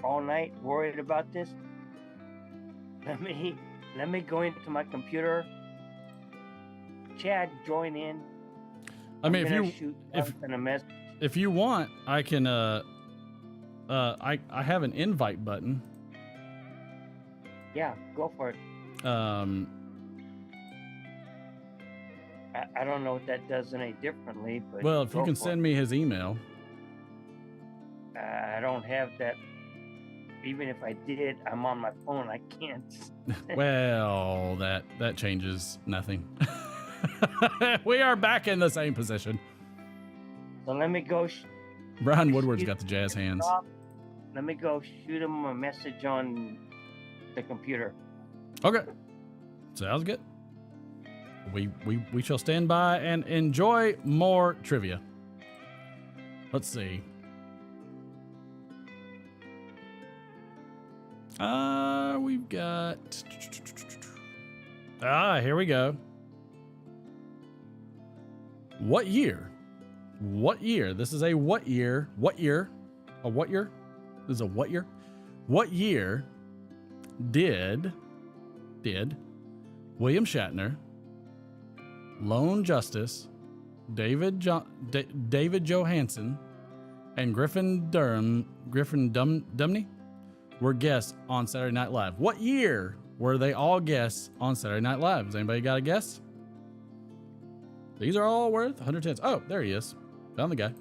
all night, worried about this. Let me go into my computer. Chad, join in. I mean, if you want, I can. I have an invite button. Yeah, go for it. I don't know if that does any differently, but well, if you can send me his email. I don't have that. Even if I did, I'm on my phone. I can't. Well, that changes nothing. We are back in the same position. So let me go. Brian Woodward's got the jazz hands. Let me go shoot him a message on the computer. Okay, sounds good. We shall stand by and enjoy more trivia. Let's see. We've got... here we go. What year? What year? This is a what year? What year? A what year? This is a what year? What year did William Shatner, Lone Justice, David Johansen, and Griffin Dumney were guests on Saturday Night Live? What year were they all guests on Saturday Night Live? Has anybody got a guess? These are all worth 110. Oh, there he is. Found the guy.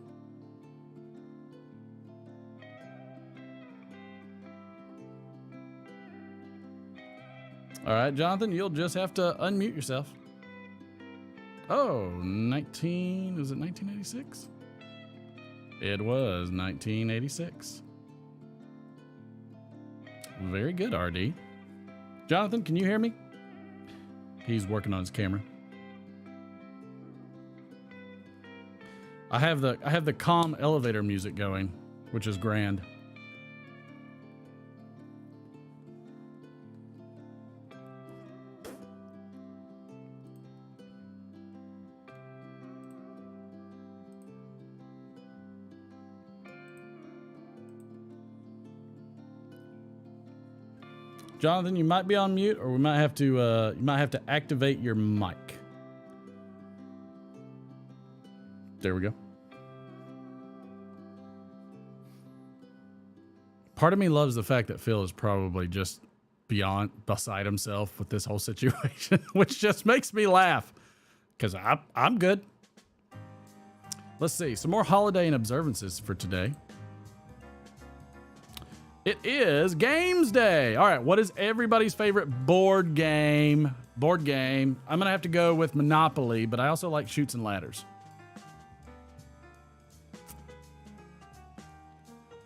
All right, Jonathan, you'll just have to unmute yourself. Oh, was it 1986? It was 1986. Very good, RD. Jonathan, can you hear me? He's working on his camera. I have the calm elevator music going, which is grand. Jonathan, you might be on mute, or we might have to activate your mic. There we go. Part of me loves the fact that Phil is probably just beside himself with this whole situation, which just makes me laugh because I'm good. Let's see, some more holiday and observances for today. It is Games Day. All right, what is everybody's favorite board game? I'm going to have to go with Monopoly, but I also like Chutes and Ladders.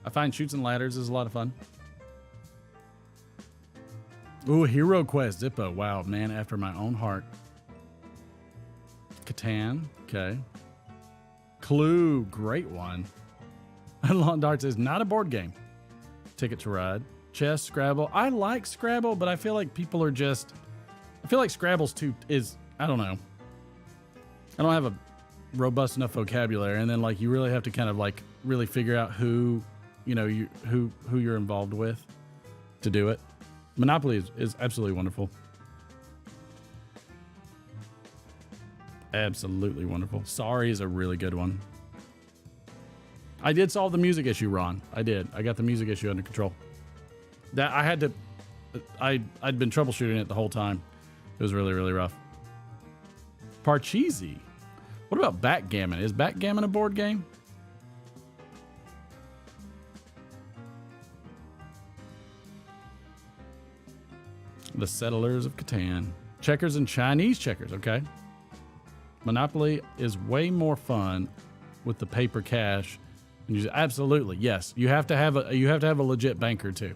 I find Chutes and Ladders is a lot of fun. Ooh, Hero Quest, Zippo. Wow, man, after my own heart. Catan, okay. Clue, great one. Long Darts is not a board game. Ticket to Ride. Chess, Scrabble. I like Scrabble, but I feel like people are just... I feel like Scrabble's I don't know. I don't have a robust enough vocabulary, and then like you really have to kind of like really figure out who you're involved with to do it. Monopoly is absolutely wonderful. Absolutely wonderful. Sorry is a really good one. I did solve the music issue, Ron. I did. I got the music issue under control. That I had to. I'd been troubleshooting it the whole time. It was really, really rough. Parcheesi. What about backgammon? Is backgammon a board game? The Settlers of Catan. Checkers and Chinese checkers, okay. Monopoly is way more fun with the paper cash. And absolutely, yes. You have to have a legit banker too.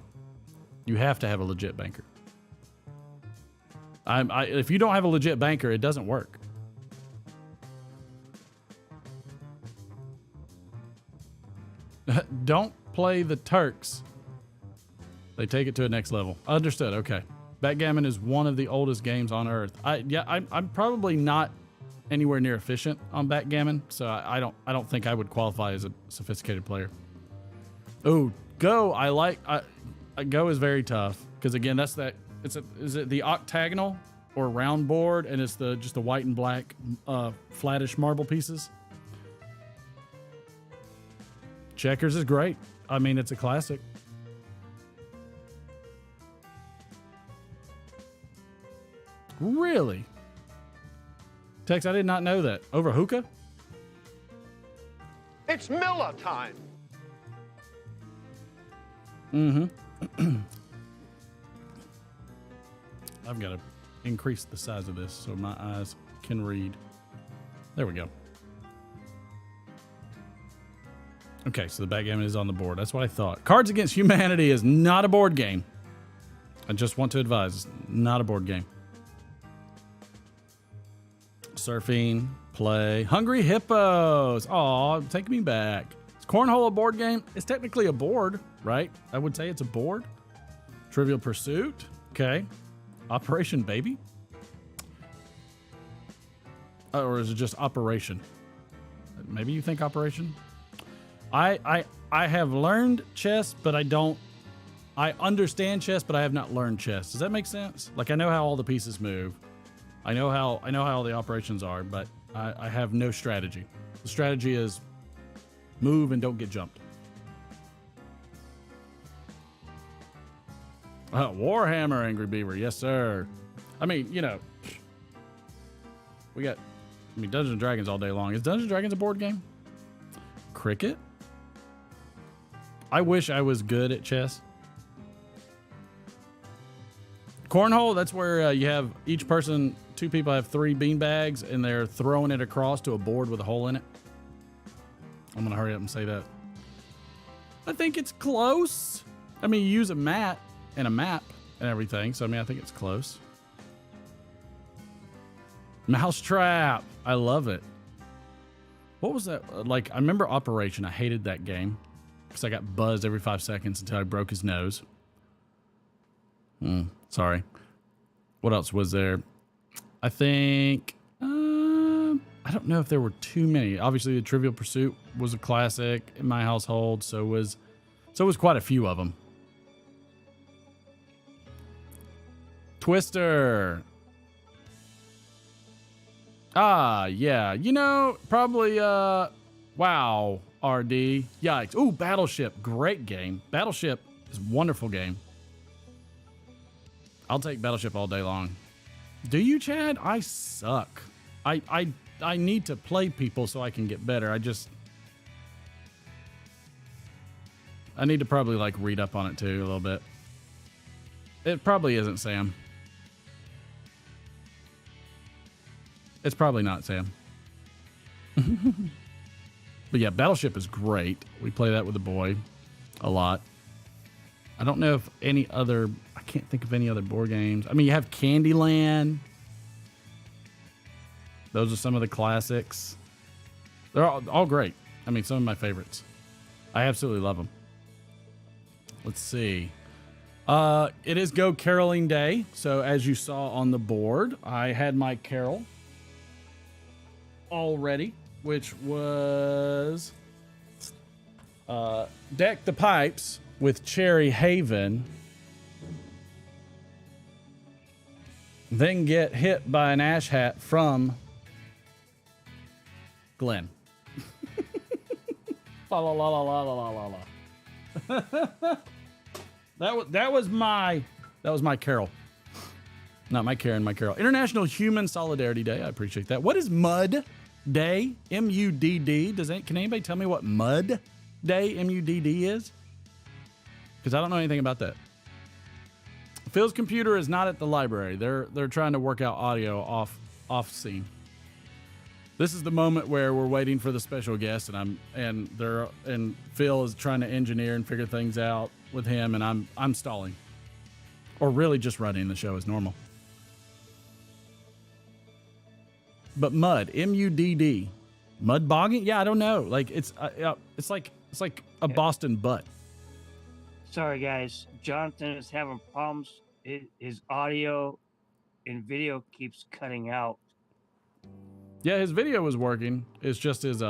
You have to have a legit banker. If you don't have a legit banker, it doesn't work. Don't play the Turks. They take it to a next level. Understood. Okay. Backgammon is one of the oldest games on Earth. I'm probably not anywhere near efficient on backgammon, so I don't think I would qualify as a sophisticated player. Oh, Go. Go is very tough because again, is it the octagonal or round board, and it's just the white and black flattish marble pieces. Checkers is great. I mean, it's a classic. Really? Tex, I did not know that. Over hookah? It's Miller time. Mm-hmm. I've got to increase the size of this so my eyes can read. There we go. Okay, so the backgammon is on the board. That's what I thought. Cards Against Humanity is not a board game. I just want to advise, it's not a board game. Surfing, play, Hungry Hippos. Aw, take me back. Is Cornhole a board game? It's technically a board, right? I would say it's a board. Trivial Pursuit. Okay. Operation Baby? Or is it just Operation? Maybe you think Operation? I have learned chess, but I understand chess, but I have not learned chess. Does that make sense? Like I know how all the pieces move. I know how all the operations are, but I have no strategy. The strategy is move and don't get jumped. Warhammer, Angry Beaver. Yes, sir. I mean, we got, Dungeons and Dragons all day long. Is Dungeons and Dragons a board game? Cricket? I wish I was good at chess. Cornhole, that's where you have each person, two people have 3 bean bags and they're throwing it across to a board with a hole in it. I'm going to hurry up and say that. I think it's close. I mean, you use a mat and a map and everything. So, I think it's close. Mousetrap. I love it. What was that? Like, I remember Operation. I hated that game because I got buzzed every 5 seconds until I broke his nose. Sorry. What else was there? I think, I don't know if there were too many. Obviously, the Trivial Pursuit was a classic in my household. So was quite a few of them. Twister. Yeah. Probably, wow, RD. Yikes. Ooh, Battleship. Great game. Battleship is a wonderful game. I'll take Battleship all day long. Do you, Chad? I suck. I need to play people so I can get better. I need to probably read up on it too a little bit. It probably isn't Sam. It's probably not Sam. But yeah, Battleship is great. We play that with the boy a lot. I don't know if I can't think of any other board games. You have Candyland. Those are some of the classics. They're all great. Some of my favorites. I absolutely love them. Let's see. It is Go Caroling Day. So as you saw on the board, I had my carol already, which was Deck the Pipes with Cherry Haven. then get hit by an ash hat from Glenn. La la la la la la la la. That was my Carol. Not my Karen, my Carol. International Human Solidarity Day. I appreciate that. What is Mud Day? M-U-D-D. Can anybody tell me what Mud Day, M-U-D-D is? Because I don't know anything about that. Phil's computer is not at the library. They're trying to work out audio off scene. This is the moment where we're waiting for the special guest, and Phil is trying to engineer and figure things out with him, and I'm stalling, or really just running the show as normal. But mud, M-U-D-D, mud bogging? Yeah, I don't know. Like it's like a Boston butt. Sorry, guys. Jonathan is having problems. His audio and video keeps cutting out. Yeah, his video was working. It's just his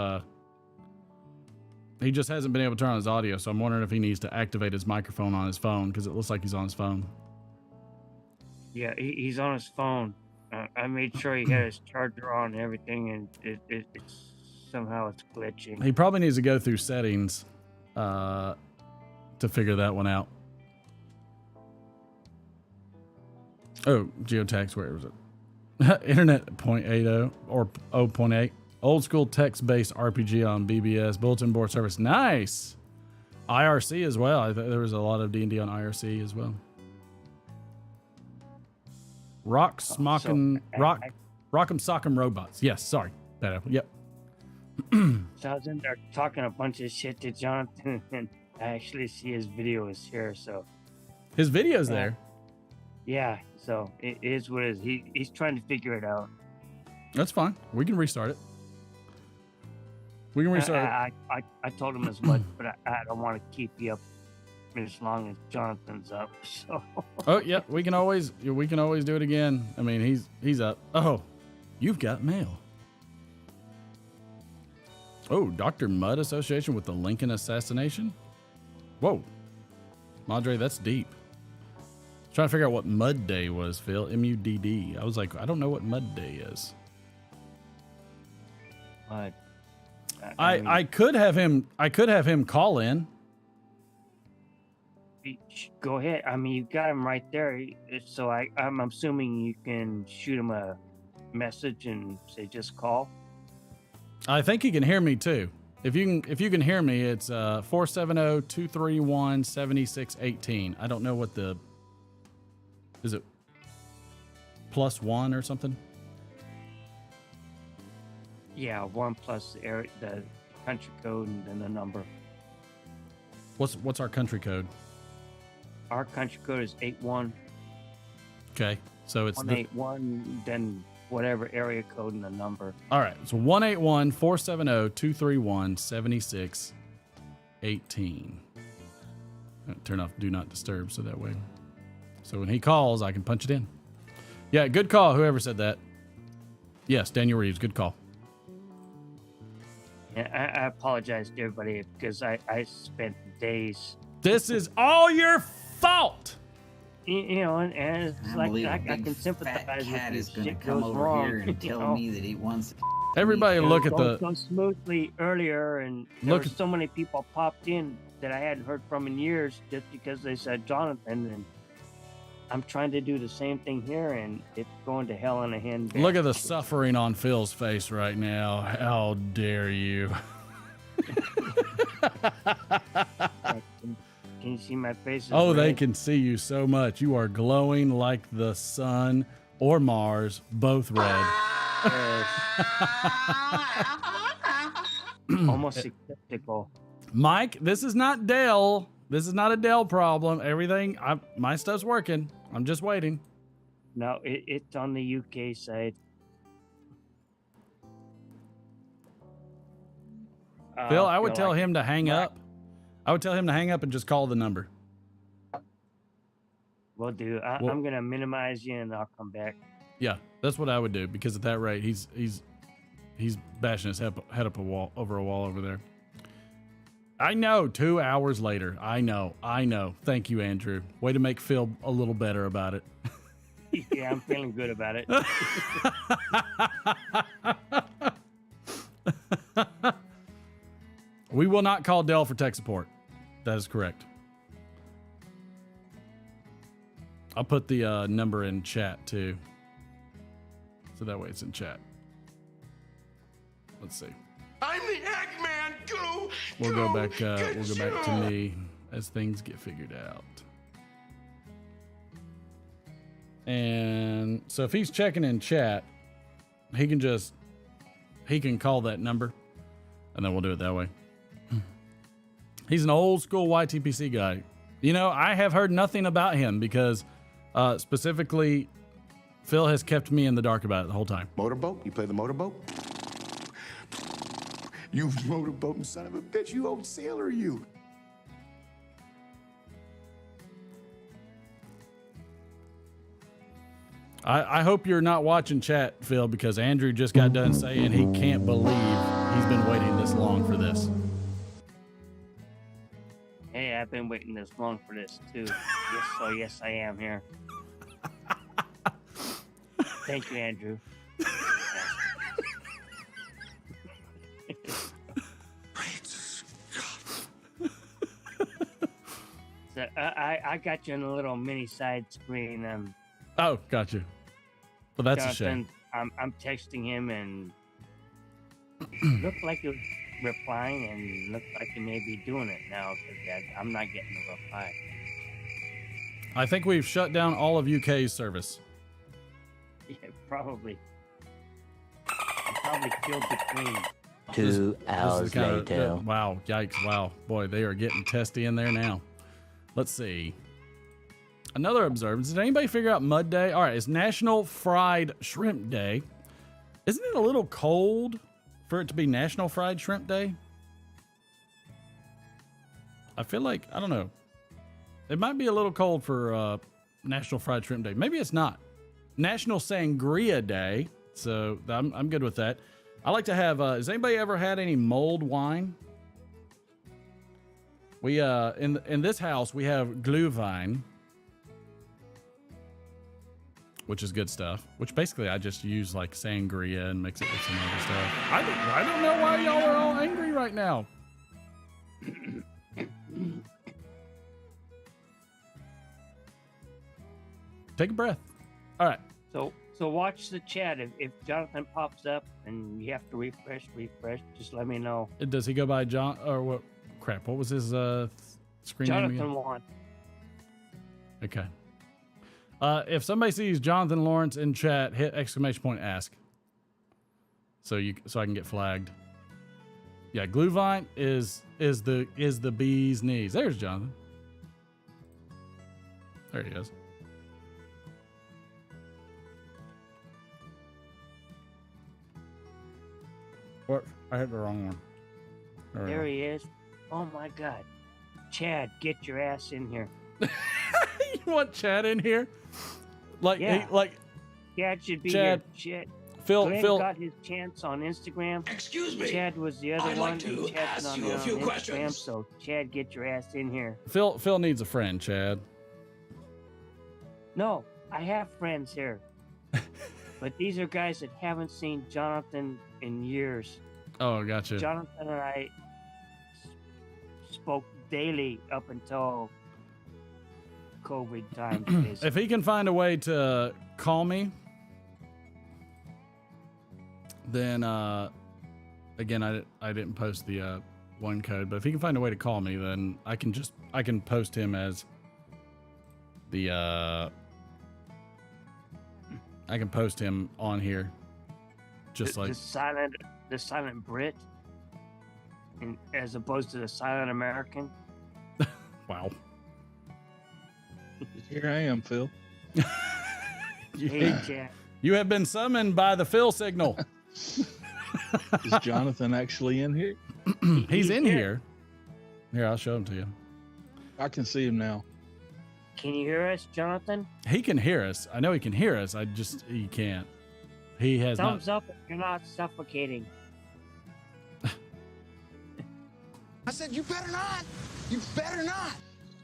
he just hasn't been able to turn on his audio, so I'm wondering if he needs to activate his microphone on his phone, because it looks like he's on his phone. Yeah, he's on his phone. I made sure he had his charger on and everything, and it's somehow it's glitching. He probably needs to go through settings to figure that one out. Oh, geotags, where was it? Internet 0.80 or 0.8. Old school text-based RPG on BBS. Bulletin board service. Nice! IRC as well. I thought there was a lot of D&D on IRC as well. Rock'em Sock'em Robots. Yes, sorry. Bad apple. Yep. So I was in there talking a bunch of shit to Jonathan, and I actually see his video is here, so. His video's there? Yeah, so it is what it is. He's trying to figure it out. That's fine. We can restart it. We can restart it. I told him as much, but I don't want to keep you up as long as Jonathan's up. So. Oh yeah, we can always do it again. I mean, he's up. Oh, you've got mail. Oh, Dr. Mudd association with the Lincoln assassination. Whoa, Madre, that's deep. Trying to figure out what Mud Day was, Phil. M-U-D-D. I was like, I don't know what Mud Day is. Mud. I could have him call in. Go ahead. I mean, you got him right there. So I'm assuming you can shoot him a message and say just call. I think he can hear me too. If you can hear me, it's 470-231-7618. I don't know what is it +1 or something? Yeah, 1 plus the country code and then the number. What's our country code? Our country code is 81. Okay, so it's 181, then whatever area code and the number. All right, so 181-470-231-7618. Turn off Do Not Disturb so that way. So when he calls, I can punch it in. Yeah, good call, whoever said that. Yes, Daniel Reeves, good call. Yeah, I apologize to everybody because I spent days. This is all your fault. You know, and it's like I can sympathize with cat you. is going to Shit come goes over wrong, here and tell me that he wants. Everybody look at the. So smoothly earlier, and there were so many people popped in that I hadn't heard from in years just because they said Jonathan, and I'm trying to do the same thing here, and it's going to hell in a handbasket. Look at the suffering on Phil's face right now. How dare you? Can you see my face? Oh, red? They can see you so much. You are glowing like the sun or Mars, both red. Almost skeptical. Mike, this is not Dell. This is not a Dell problem. Everything, my stuff's working. I'm just waiting. No, it's on the UK side. Phil, I would tell him to hang up. I would tell him to hang up and just call the number. Will do. I'm gonna minimize you and I'll come back. Yeah, that's what I would do, because at that rate, he's bashing his head up over a wall over there. I know. 2 hours later. I know. Thank you, Andrew. Way to make Phil a little better about it. Yeah, I'm feeling good about it. We will not call Dell for tech support. That is correct. I'll put the number in chat too. So that way it's in chat. Let's see. I'm the Eggman. Go. We'll go back to me as things get figured out. And so if he's checking in chat, he can call that number and then we'll do it that way. He's an old school YTPC guy. You know, I have heard nothing about him because specifically Phil has kept me in the dark about it the whole time. Motorboat? You play the motorboat? You motorboating son of a bitch, you old sailor, you. I hope you're not watching chat, Phil, because Andrew just got done saying he can't believe he's been waiting this long for this. Hey, I've been waiting this long for this too. Yes, I am here. Thank you, Andrew. So, I got you on a little mini side screen. Oh, gotcha. Well, that's Jonathan, a shame. I'm texting him and looked like he was replying and looked like he may be doing it now because I'm not getting a reply. I think we've shut down all of UK's service. Yeah, probably. I probably killed the queen. 2 hours later. Wow, yikes, wow. Boy, they are getting testy in there now. Let's see. Another observance. Did anybody figure out Mud Day? All right, it's National Fried Shrimp Day. Isn't it a little cold for it to be National Fried Shrimp Day? I feel like, I don't know. It might be a little cold for National Fried Shrimp Day. Maybe it's not. National Sangria Day. So I'm good with that. I like to have, has anybody ever had any mulled wine? We, in this house, we have Glühwein, which is good stuff, which basically I just use like sangria and mix it with some other stuff. I don't know why y'all are all angry right now. Take a breath. All right. So watch the chat. If Jonathan pops up and you have to refresh, just let me know. Does he go by John or what? Crap. What was his screen name again? Jonathan Lawrence. Okay. If somebody sees Jonathan Lawrence in chat, hit ! Ask. So I can get flagged. Yeah, Glühwein is the bee's knees. There's Jonathan. There he is. What? I hit the wrong one. There he is. Oh my God. Chad, get your ass in here. You want Chad in here? Like, yeah. Chad should be Chad, here. Phil got his chance on Instagram. Excuse me. Chad was the other I'd one. like to ask you a few questions. So Chad, get your ass in here. Phil needs a friend, Chad. No, I have friends here. But these are guys that haven't seen Jonathan in years. Oh, gotcha. Jonathan and I spoke daily up until COVID times. If he can find a way to call me, then again, I didn't post the one code, but if he can find a way to call me, then I can post him as the I can post him on here, just like the silent Brit, and as opposed to the silent American. Wow. Here I am, Phil. Hey, Chad. You have been summoned by the Phil signal. Is Jonathan actually in here? He's in here. Here, I'll show him to you. I can see him now. Can you hear us, Jonathan? He can hear us. I know he can hear us. He can't. He has Thumbs up if you're not suffocating. I said, you better not. You better not.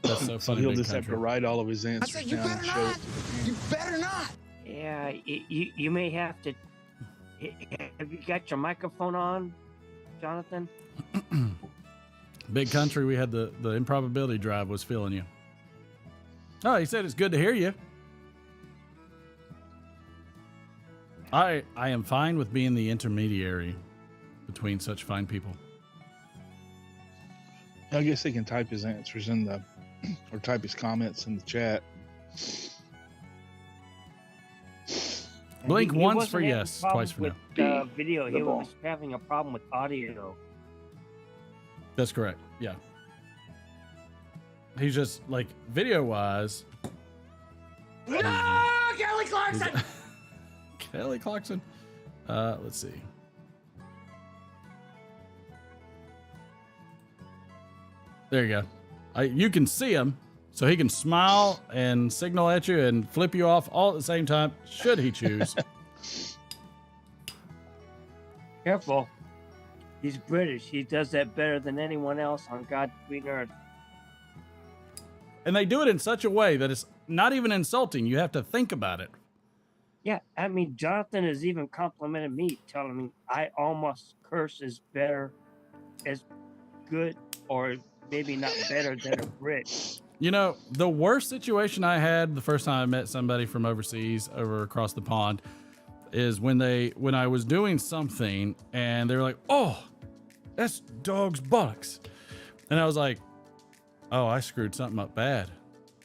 That's so funny. He'll just have to write all of his I answers said, you down better and show not. it to the You better not. Yeah, you may have to. Have you got your microphone on, Jonathan? Big Country, we had the improbability drive was feeling you. Oh, he said it's good to hear you. I am fine with being the intermediary between such fine people. I guess he can type his answers in or type his comments in the chat. Blink once for yes, twice for no. Video, he was having a problem with audio. That's correct. Yeah. He's just like video-wise. No, Kelly Clarkson. Kelly Clarkson. Let's see. There you go. You can see him, so he can smile and signal at you and flip you off all at the same time, should he choose. Careful. He's British. He does that better than anyone else on God's green earth. And they do it in such a way that it's not even insulting. You have to think about it. Yeah, I mean, Jonathan has even complimented me, telling me I almost curse as good, or maybe not better than a Brit. You know, the worst situation I had the first time I met somebody from overseas over across the pond is when I was doing something and they were like, "Oh, that's dog's buttocks." And I was like, "Oh, I screwed something up bad."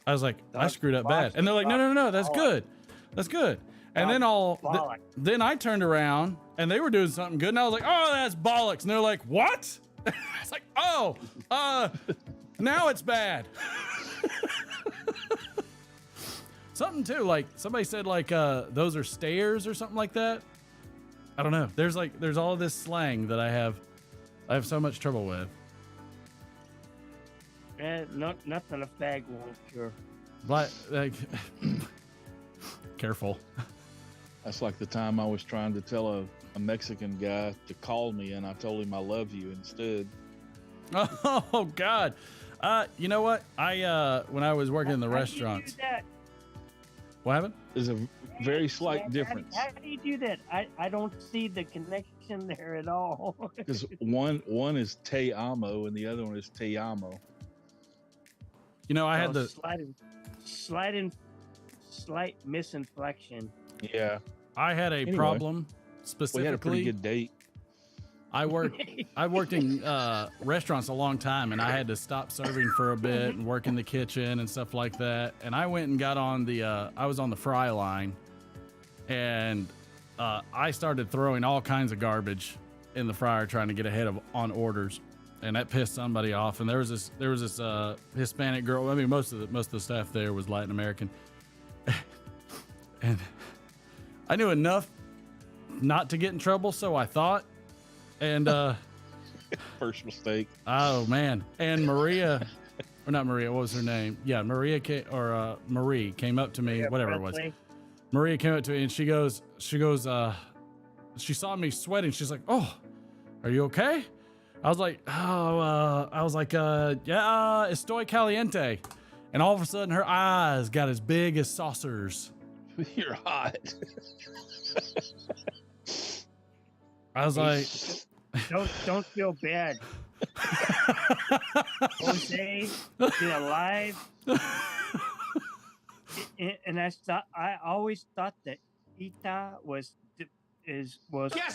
I was like, "I screwed up bad." And they're like, No, that's good. That's good. And then I turned around and they were doing something good and I was like, "Oh, that's bollocks." And they're like, "What?" It's like, "Oh, now it's bad." Something too, like somebody said like those are stairs or something like that. I don't know. There's all this slang that I have so much trouble with. Nothing a fag won't cure. But careful. That's like the time I was trying to tell a Mexican guy to call me and I told him I love you instead. Oh God. You know what? When I was working in the restaurants. What happened? There's a very slight difference. How do you do that? I don't see the connection there at all. Because one is te amo and the other one is te amo. You know, I had the slight misinflection. Yeah. I had a problem specifically. We had a pretty good date. I worked in restaurants a long time, and I had to stop serving for a bit and work in the kitchen and stuff like that. And I went and got on I was on the fry line, and I started throwing all kinds of garbage in the fryer trying to get ahead on orders, and that pissed somebody off. And there was this Hispanic girl. I mean, most of the staff there was Latin American, and I knew enough not to get in trouble, so I thought. And first mistake. Oh man! And Maria, or not Maria? What was her name? Yeah, Marie came up to me. Whatever it was. Maria came up to me and she goes. She saw me sweating. She's like, "Oh, are you okay?" I was like, "Oh, yeah, estoy caliente." And all of a sudden, her eyes got as big as saucers. You're hot. I was like, don't feel bad. Jose, you're alive. And I always thought that Ita was Guess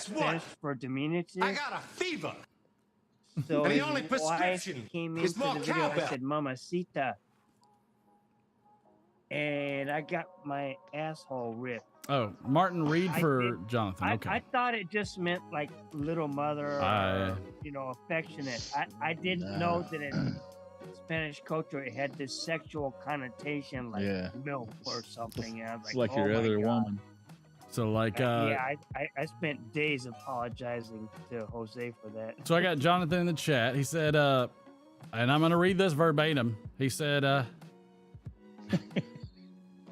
Spanish for diminutive. I got a fever. So and the his only prescription wife came is into more the video. cowbell. I said, "Mamacita," and I got my asshole ripped. Oh, Martin Reed for Jonathan. Okay. I thought it just meant like little mother, or, affectionate. I didn't know that in Spanish culture it had this sexual connotation, like milk or something. And I was it's like your other woman. So like, I spent days apologizing to Jose for that. So I got Jonathan in the chat. He said, and I'm going to read this verbatim. He said,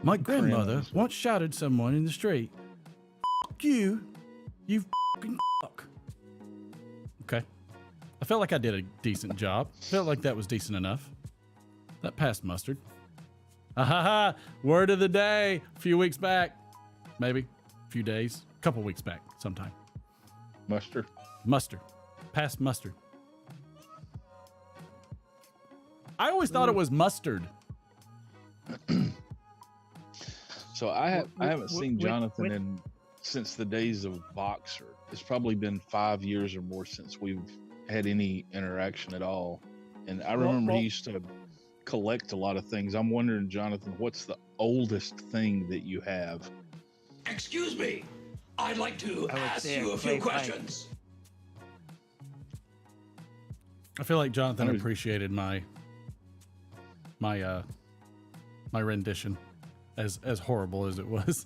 my grandmother once shouted someone in the street, "F*** you fucking fuck." Okay. I felt like I did a decent job. Felt like that was decent enough. That passed mustard. Word of the day a few weeks back. maybe a few days, a couple weeks back sometime. Mustard. Past mustard. I always thought it was mustard. So I haven't seen Jonathan since the days of Boxer. It's probably been 5 years or more since we've had any interaction at all. And I remember he used to collect a lot of things. I'm wondering, Jonathan, what's the oldest thing that you have? Excuse me. I'd like to ask you a few questions. I feel like Jonathan appreciated my rendition, as horrible as it was.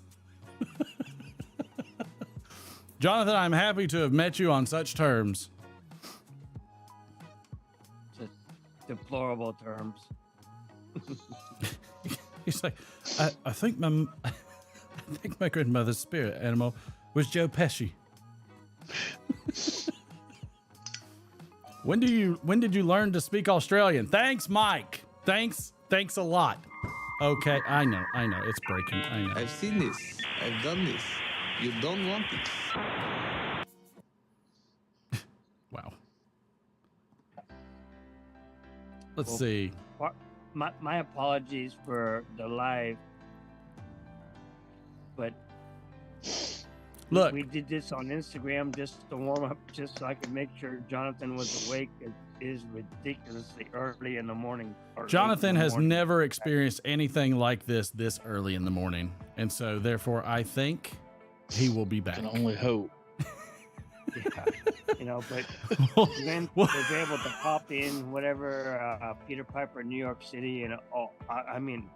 Jonathan, I'm happy to have met you on such terms. Just deplorable terms. He's like, I think my grandmother's spirit animal was Joe Pesci. When did you learn to speak Australian? Thanks, Mike. Thanks a lot. Okay, I know, it's breaking. I know. I've seen this. I've done this. You don't want it. Wow. Let's see. My apologies for the live, but look, we did this on Instagram just to warm up, just so I could make sure Jonathan was awake. It is ridiculously early in the morning. Jonathan has never experienced anything like this early in the morning, and so therefore I think he will be back. I can only hope. Yeah, but Glenn was able to pop in whatever Peter Piper, New York City, and I mean,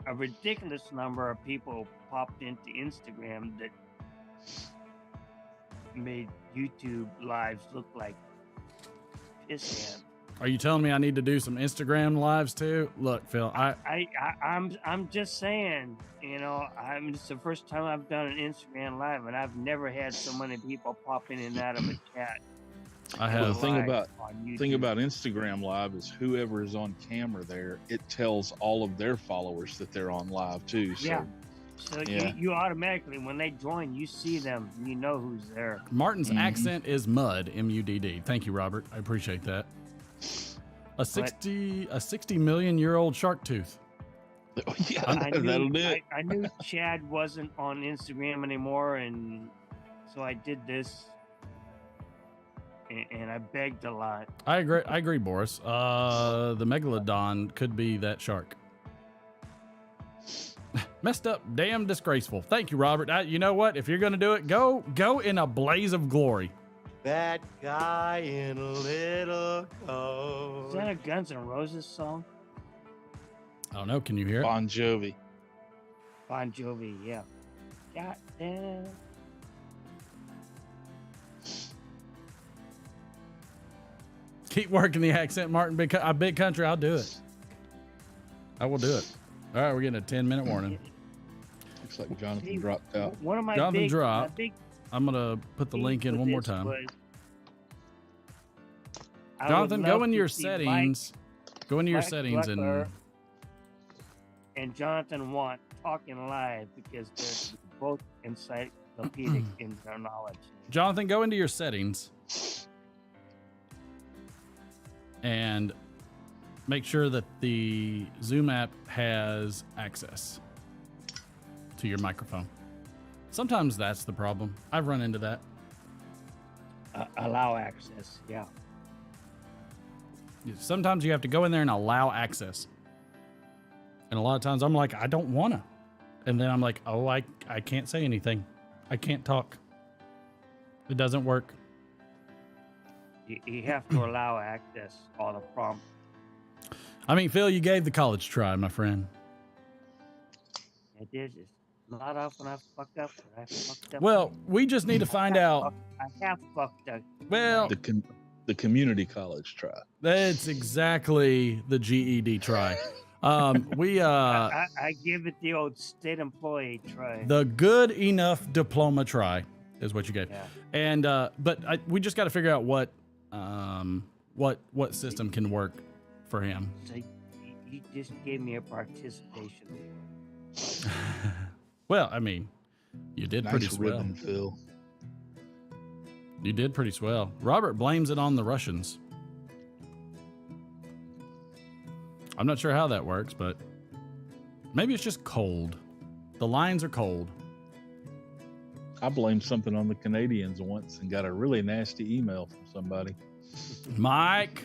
a ridiculous number of people popped into Instagram that made YouTube lives look like piss hand. Are you telling me I need to do some Instagram lives too? Look, Phil, I'm just saying, it's the first time I've done an Instagram live, and I've never had so many people pop in and out of a chat. I have. The thing about Instagram live is whoever is on camera there, it tells all of their followers that they're on live too. So, yeah. So you automatically, when they join, you see them, you know who's there. Martin's accent is mud, M-U-D-D. Thank you, Robert. I appreciate that. A 60 million year old shark tooth. Oh, yeah, that'll do it. I knew Chad wasn't on Instagram anymore, and so I did this, and I begged a lot. I agree, Boris. The megalodon could be that shark. Messed up, damn disgraceful. Thank you, Robert. You know what? If you're gonna do it, go in a blaze of glory. That guy in a little coat. Is that a Guns N' Roses song? I don't know. Can you hear it? Bon Jovi. Bon Jovi, yeah. God damn. Keep working the accent, Martin. Big country. I'll do it. I will do it. All right, we're getting a 10-minute warning. Looks like Jonathan dropped out. One of my Jonathan dropped. I'm gonna put the link in one more time. Jonathan, go into your settings. Go into your settings and Jonathan want talking live because they're both encyclopedic in their knowledge. Jonathan, go into your settings and make sure that the Zoom app has access to your microphone. Sometimes that's the problem. I've run into that. Allow access, yeah. Sometimes you have to go in there and allow access. And a lot of times I'm like, I don't want to. And then I'm like, oh, I can't say anything. I can't talk. It doesn't work. You have to allow access on a prompt. I mean, Phil, you gave the college try, my friend. I did. It's not often I've fucked up, but I fucked up. Well, we just need to find out. I have fucked up. Well, the community college try. That's exactly the GED try. I give it the old state employee try. The good enough diploma try is what you gave. Yeah. And but we just got to figure out what system can work for him. So he just gave me a participation. Well, I mean, You did Nice pretty swell. ribbon, Phil. You did pretty swell. Robert blames it on the Russians. I'm not sure how that works, but maybe it's just cold. The lines are cold. I blamed something on the Canadians once and got a really nasty email from somebody. Mike?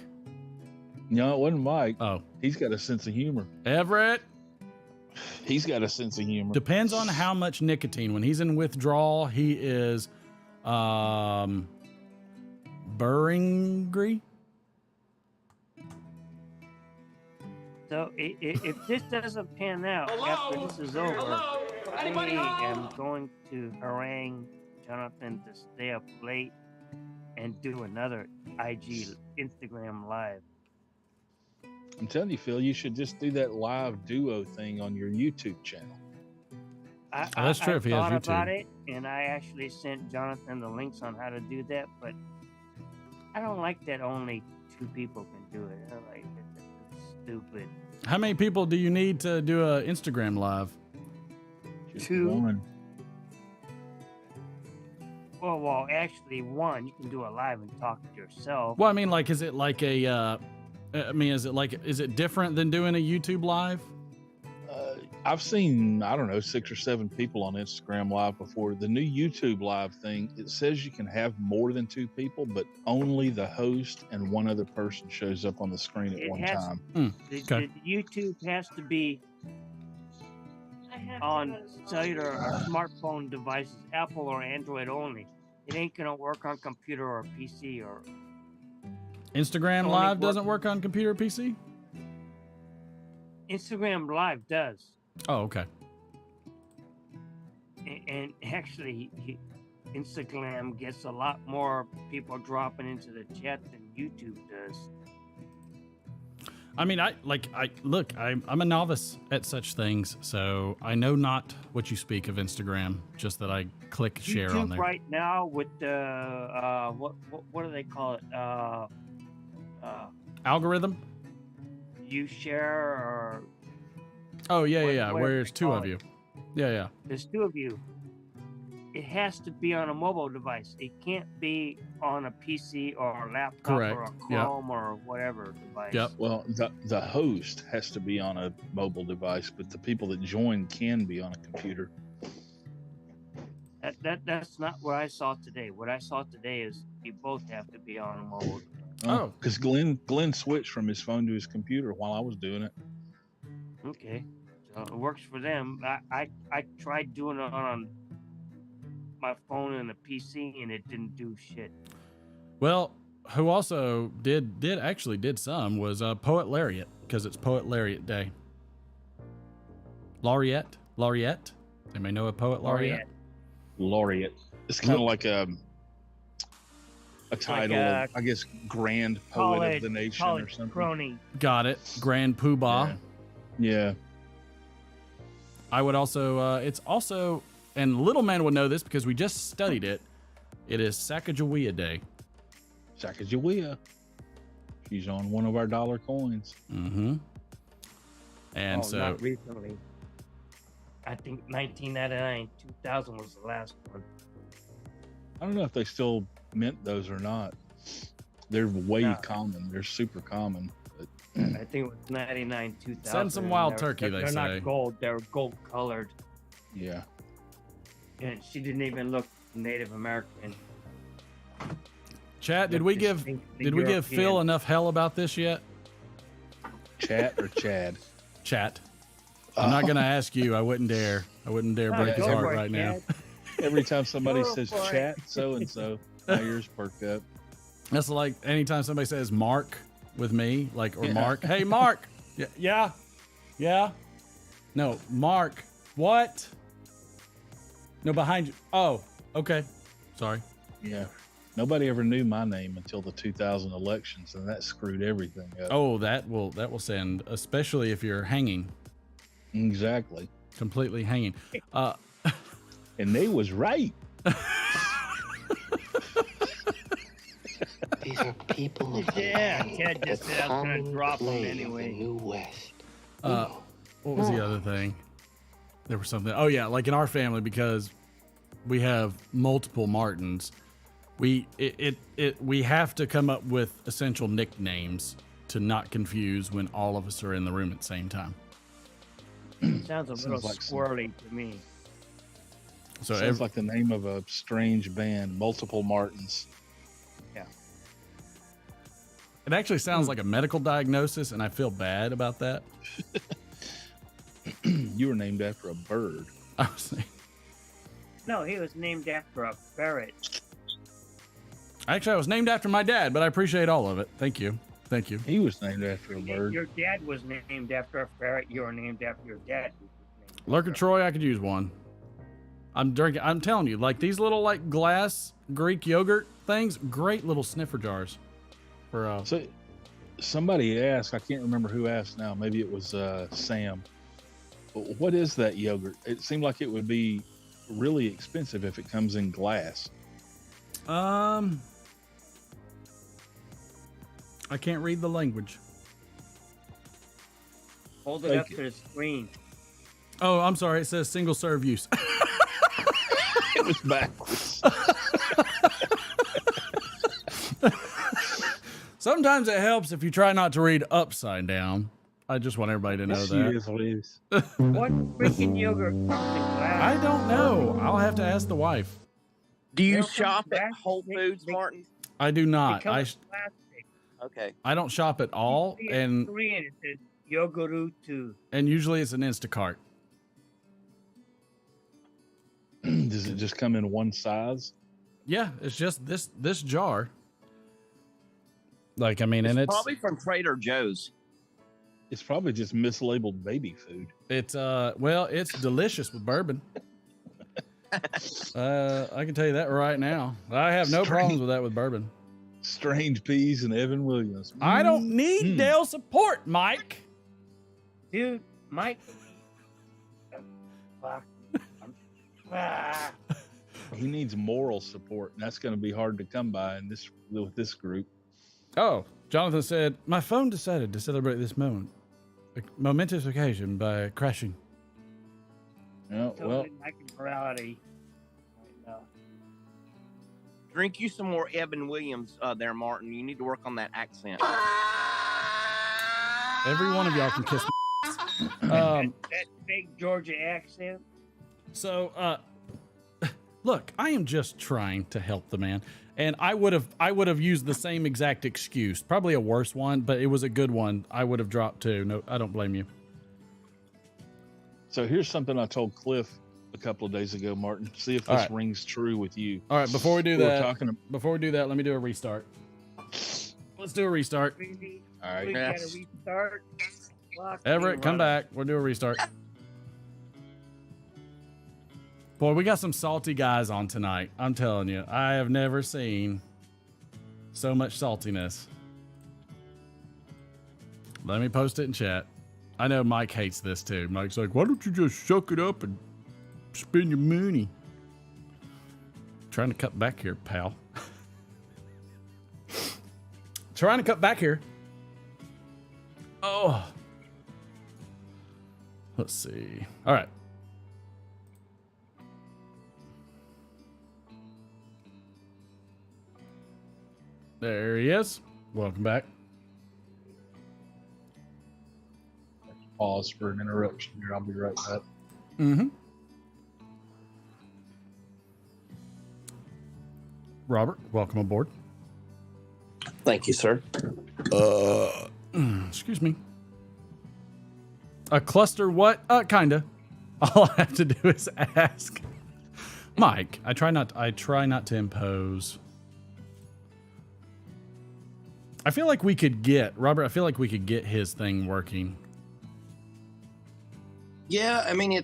No, it wasn't Mike. Oh. He's got a sense of humor. Everett? He's got a sense of humor. Depends on how much nicotine. When he's in withdrawal, he is burringry. So if this doesn't pan out after this is over, I am going to harangue Jonathan to stay up late and do another Instagram live. I'm telling you, Phil, you should just do that live duo thing on your YouTube channel. That's true. If he has thought YouTube. about it, and I actually sent Jonathan the links on how to do that, but I don't like that only 2 people can do it. I like it. It's stupid. How many people do you need to do a Instagram live? Just 2. 1. Well, actually 1. You can do a live and talk to yourself. Well, I mean, like, is it like a? Is it different than doing a YouTube live? I've seen, I don't know, 6 or 7 people on Instagram live before. The new YouTube live thing, it says you can have more than 2 people, but only the host and 1 other person shows up on the screen at one time. The YouTube has to be on cellular or smartphone devices, Apple or Android only. It ain't gonna work on computer or PC or. Instagram Live doesn't work on computer or PC? Instagram Live does. Oh, okay. And actually, Instagram gets a lot more people dropping into the chat than YouTube does. I mean, I'm a novice at such things, so I know not what you speak of Instagram, just that I click share YouTube on there. right now with the, what do they call it? Algorithm? You share or... Oh, yeah. Where there's 2 of you. Yeah. There's 2 of you. It has to be on a mobile device. It can't be on a PC or a laptop Correct. or a Chrome or whatever device. Yep. Well, the host has to be on a mobile device, but the people that join can be on a computer. That's not what I saw today. What I saw today is you both have to be on a mobile device. Oh. Because Glenn switched from his phone to his computer while I was doing it. Okay. So it works for them. I tried doing it on my phone and the PC, and it didn't do shit. Well, who also did some was Poet Laureate, because it's Poet Laureate Day. Laureate. They may know a Poet Laureate. Laureate. It's kind of like a title, of, I guess, Grand Poet of the Nation or something. Crony. Got it. Grand Poobah. Yeah. I would also, it's also, and Little Man would know this because we just studied it. It is Sacagawea Day. Sacagawea. She's on one of our dollar coins. Mm-hmm. And so. Not recently. I think 1999, 2000 was the last one. I don't know if they still mint those or not. They're way common. They're super common. But... I think it was 99, 2000. Send some wild turkey, they say. They're not gold. They're gold colored. Yeah. And she didn't even look Native American. Chat, did we give Phil enough hell about this yet? Chat or Chad? Chat. I'm not gonna ask you. I wouldn't dare. Break his heart right now. Every time somebody says chat so and so, my ears perk up. That's like anytime somebody says Mark with me, like, or Mark. Hey, Mark. Yeah. No, Mark. What? No, behind you. Oh, okay. Sorry. Yeah. Nobody ever knew my name until the 2000 elections, and that screwed everything up. Oh, that will send, especially if you're hanging. Exactly. Completely hanging. And they was right. These are people of the Ted just said I was going to drop them anyway. New West. What was the other thing? There was something. Oh, yeah, like in our family, because we have multiple Martins. We have to come up with essential nicknames to not confuse when all of us are in the room at the same time. Sounds a little squirrely to me. So sounds like the name of a strange band, Multiple Martins. Yeah. It actually sounds like a medical diagnosis, and I feel bad about that. You were named after a bird. I was saying. No, he was named after a ferret. Actually, I was named after my dad, but I appreciate all of it. Thank you. Thank you. He was named after a bird. Your dad was named after a ferret. You were named after your dad. Lurker Troy, I could use one. I'm telling you, like these little like glass Greek yogurt things, great little sniffer jars. For So somebody asked, I can't remember who asked now. Maybe it was Sam. What is that yogurt? It seemed like it would be really expensive if it comes in glass. I can't read the language. Hold it up to the screen. Oh, I'm sorry. It says single serve use. It was backwards. Sometimes it helps if you try not to read upside down. I just want everybody to know that. What freaking yogurt comes in glass? I don't know. I'll have to ask the wife. Do you shop at Whole Foods, Martin? I do not. Okay. I don't shop at all, and Korean it says yogurt too. And usually it's an Instacart. Does it just come in one size? Yeah, it's just this jar. Like, I mean, and it's probably from Trader Joe's. It's probably just mislabeled baby food. It's well, it's delicious with bourbon. I can tell you that right now. I have no problems with that with bourbon. Strange Peas and Evan Williams. I don't need Dale support, Mike. Dude, Mike. He needs moral support, and that's going to be hard to come by with this group. Oh, Jonathan said, my phone decided to celebrate this momentous occasion by crashing. Oh, well. Morality. Drink you some more Evan Williams there, Martin. You need to work on that accent. Every one of y'all can kiss me. That big Georgia accent. So, look, I am just trying to help the man. And I would have used the same exact excuse, probably a worse one, but it was a good one. I would have dropped too. No, I don't blame you. So here's something I told Cliff a couple of days ago, Martin. See if this rings true with you. All right, before we do that, let me do a restart. Let's do a restart. All right. We gotta restart. Everett, come back. We'll do a restart. Boy, we got some salty guys on tonight. I'm telling you, I have never seen so much saltiness. Let me post it in chat. I know Mike hates this too. Mike's like, why don't you just suck it up and spend your money? Trying to cut back here, pal. Trying to cut back here. Oh. Let's see. All right. There he is. Welcome back. Pause for an interruption here. I'll be right back. Mm-hmm. Robert, welcome aboard. Thank you, sir. Excuse me. A cluster what? Kinda. All I have to do is ask. Mike, I try not to impose. I feel like we could get his thing working. Yeah, I mean,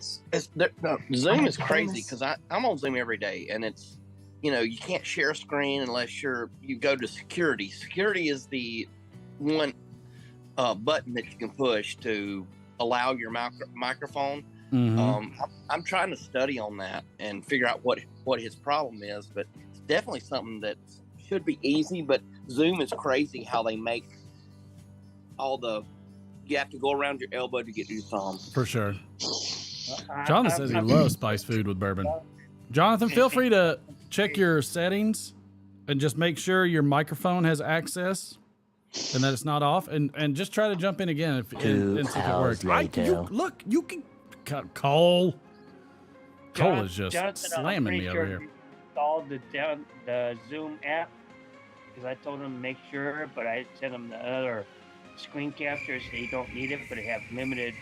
Zoom is crazy because I'm on Zoom every day, and it's, you can't share a screen unless you go to security. Security is the one button that you can push to allow your microphone. Mm-hmm. I'm trying to study on that and figure out what his problem is, but it's definitely something that should be easy. But Zoom is crazy how they make you have to go around your elbow to get to your thumb. For sure. Jonathan says he loves spiced food with bourbon. Jonathan, feel free to check your settings and just make sure your microphone has access and that it's not off. And just try to jump in again and see if it works. You can cut Cole. Cole is just slamming me over here. Installed the Zoom app because I told him to make sure, but I sent him the other screen capture so you don't need it, but it have limited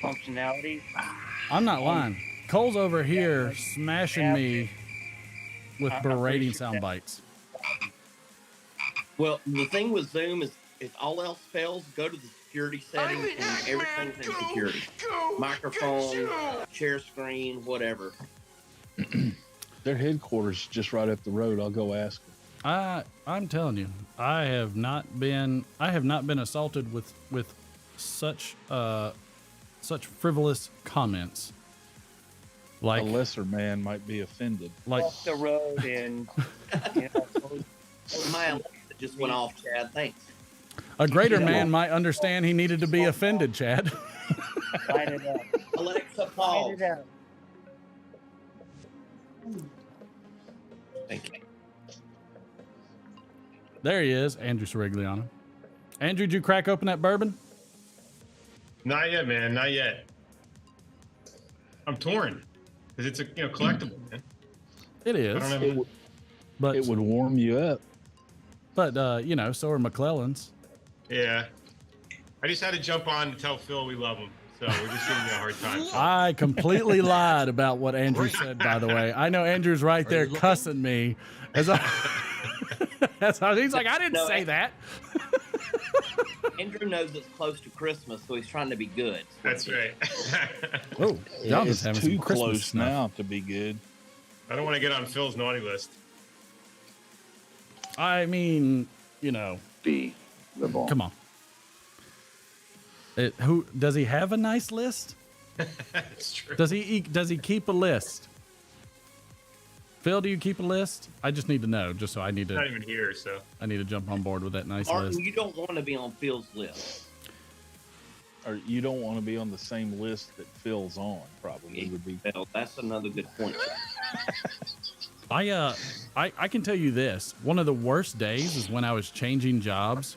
functionality. I'm not lying. Cole's over here smashing me with berating sound bites. Well, the thing with Zoom is if all else fails, go to the security settings and everything's in security. Microphone, share screen, whatever. Their headquarters just right up the road. I'll go ask them. I'm telling you, I have not been assaulted with such frivolous comments. Like a lesser man might be offended. Like off the road and my Alexa just went off, Chad. Thanks. A greater man might understand he needed to be offended, Chad. Light it up. Alexa, pause. Light it up. Thank you. There he is, Andrew Sorigliano. Andrew, did you crack open that bourbon? Not yet, man. Not yet. I'm torn because it's a collectible, man. It is. But it would warm you up. But so are McClellan's. Yeah. I just had to jump on to tell Phil we love him. So we're just giving you a hard time. I completely lied about what Andrew said, by the way. I know Andrew's right there cussing me. He's like, I didn't say that. Andrew knows it's close to Christmas, so he's trying to be good. That's right. Oh, it's too close now to be good. I don't want to get on Phil's naughty list. I mean, Be the ball. Come on. Who does he have a nice list? That's true. Does he keep a list? Phil, do you keep a list? I just need to know, just so I need to. Not even here, so I need to jump on board with that nice Martin, list. you don't want to be on Phil's list. Or you don't want to be on the same list that Phil's on, probably. Would be. Phil, that's another good point. I can tell you this. One of the worst days is when I was changing jobs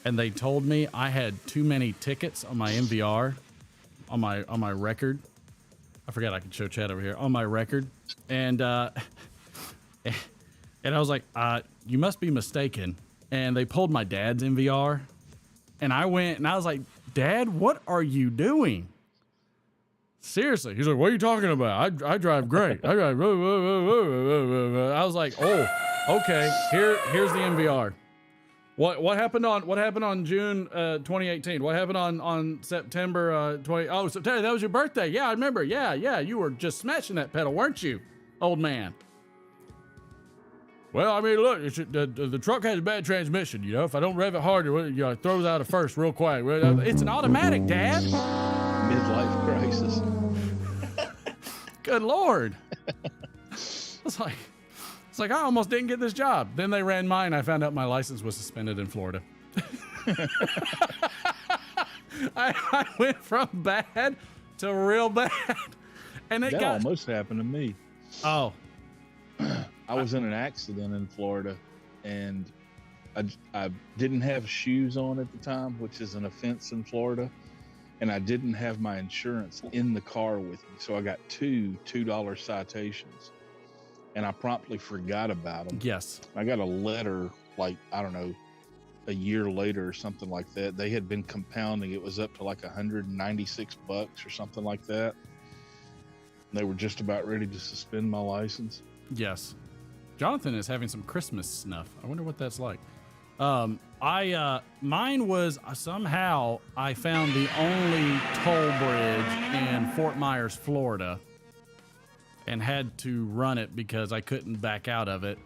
and they told me I had too many tickets on my MVR, on my record. I forgot I could show Chad over here on my record. And I was like, you must be mistaken. And they pulled my dad's MVR and I went and I was like, Dad, what are you doing? Seriously. He's like, what are you talking about? I drive great. I drive. I was like, oh, okay. Here's the MVR. What happened on June 2018? What happened on September 20? Oh, September. That was your birthday. Yeah, I remember. Yeah. You were just smashing that pedal, weren't you, old man? Well, I mean, look, the truck has a bad transmission. If I don't rev it hard, it throws out a first real quick. It's an automatic, Dad. Midlife crisis. Good Lord. It's like I almost didn't get this job. Then they ran mine. I found out my license was suspended in Florida. I went from bad to real bad. And that almost happened to me. Oh. I was in an accident in Florida, and I didn't have shoes on at the time, which is an offense in Florida, and I didn't have my insurance in the car with me, so I got two $2 citations, and I promptly forgot about them. Yes. I got a letter, like, I don't know, a year later or something like that. They had been compounding. It was up to like $196 or something like that. And they were just about ready to suspend my license. Yes. Jonathan is having some Christmas snuff. I wonder what that's like. Mine was somehow I found the only toll bridge in Fort Myers, Florida, and had to run it because I couldn't back out of it.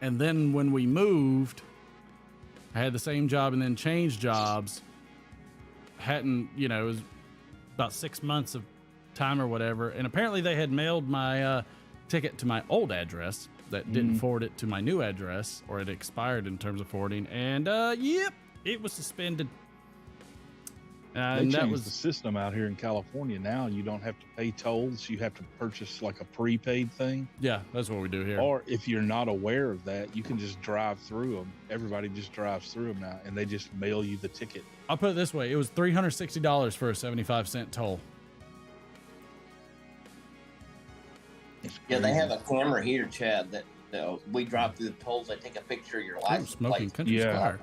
And then when we moved, I had the same job and then changed jobs. It was about 6 months of time or whatever. And apparently they had mailed my ticket to my old address that didn't forward it to my new address, or it expired in terms of forwarding. And yep, it was suspended. They and that changed was the system out here in California. Now you don't have to pay tolls. You have to purchase like a prepaid thing. Yeah, that's what we do here. Or if you're not aware of that, you can just drive through them. Everybody just drives through them now, and they just mail you the ticket. I'll put it this way. It was $360 for a 75-cent toll. Yeah, they have a camera here, Chad, that we drive through the tolls. They take a picture of your license smoking plate. country squire.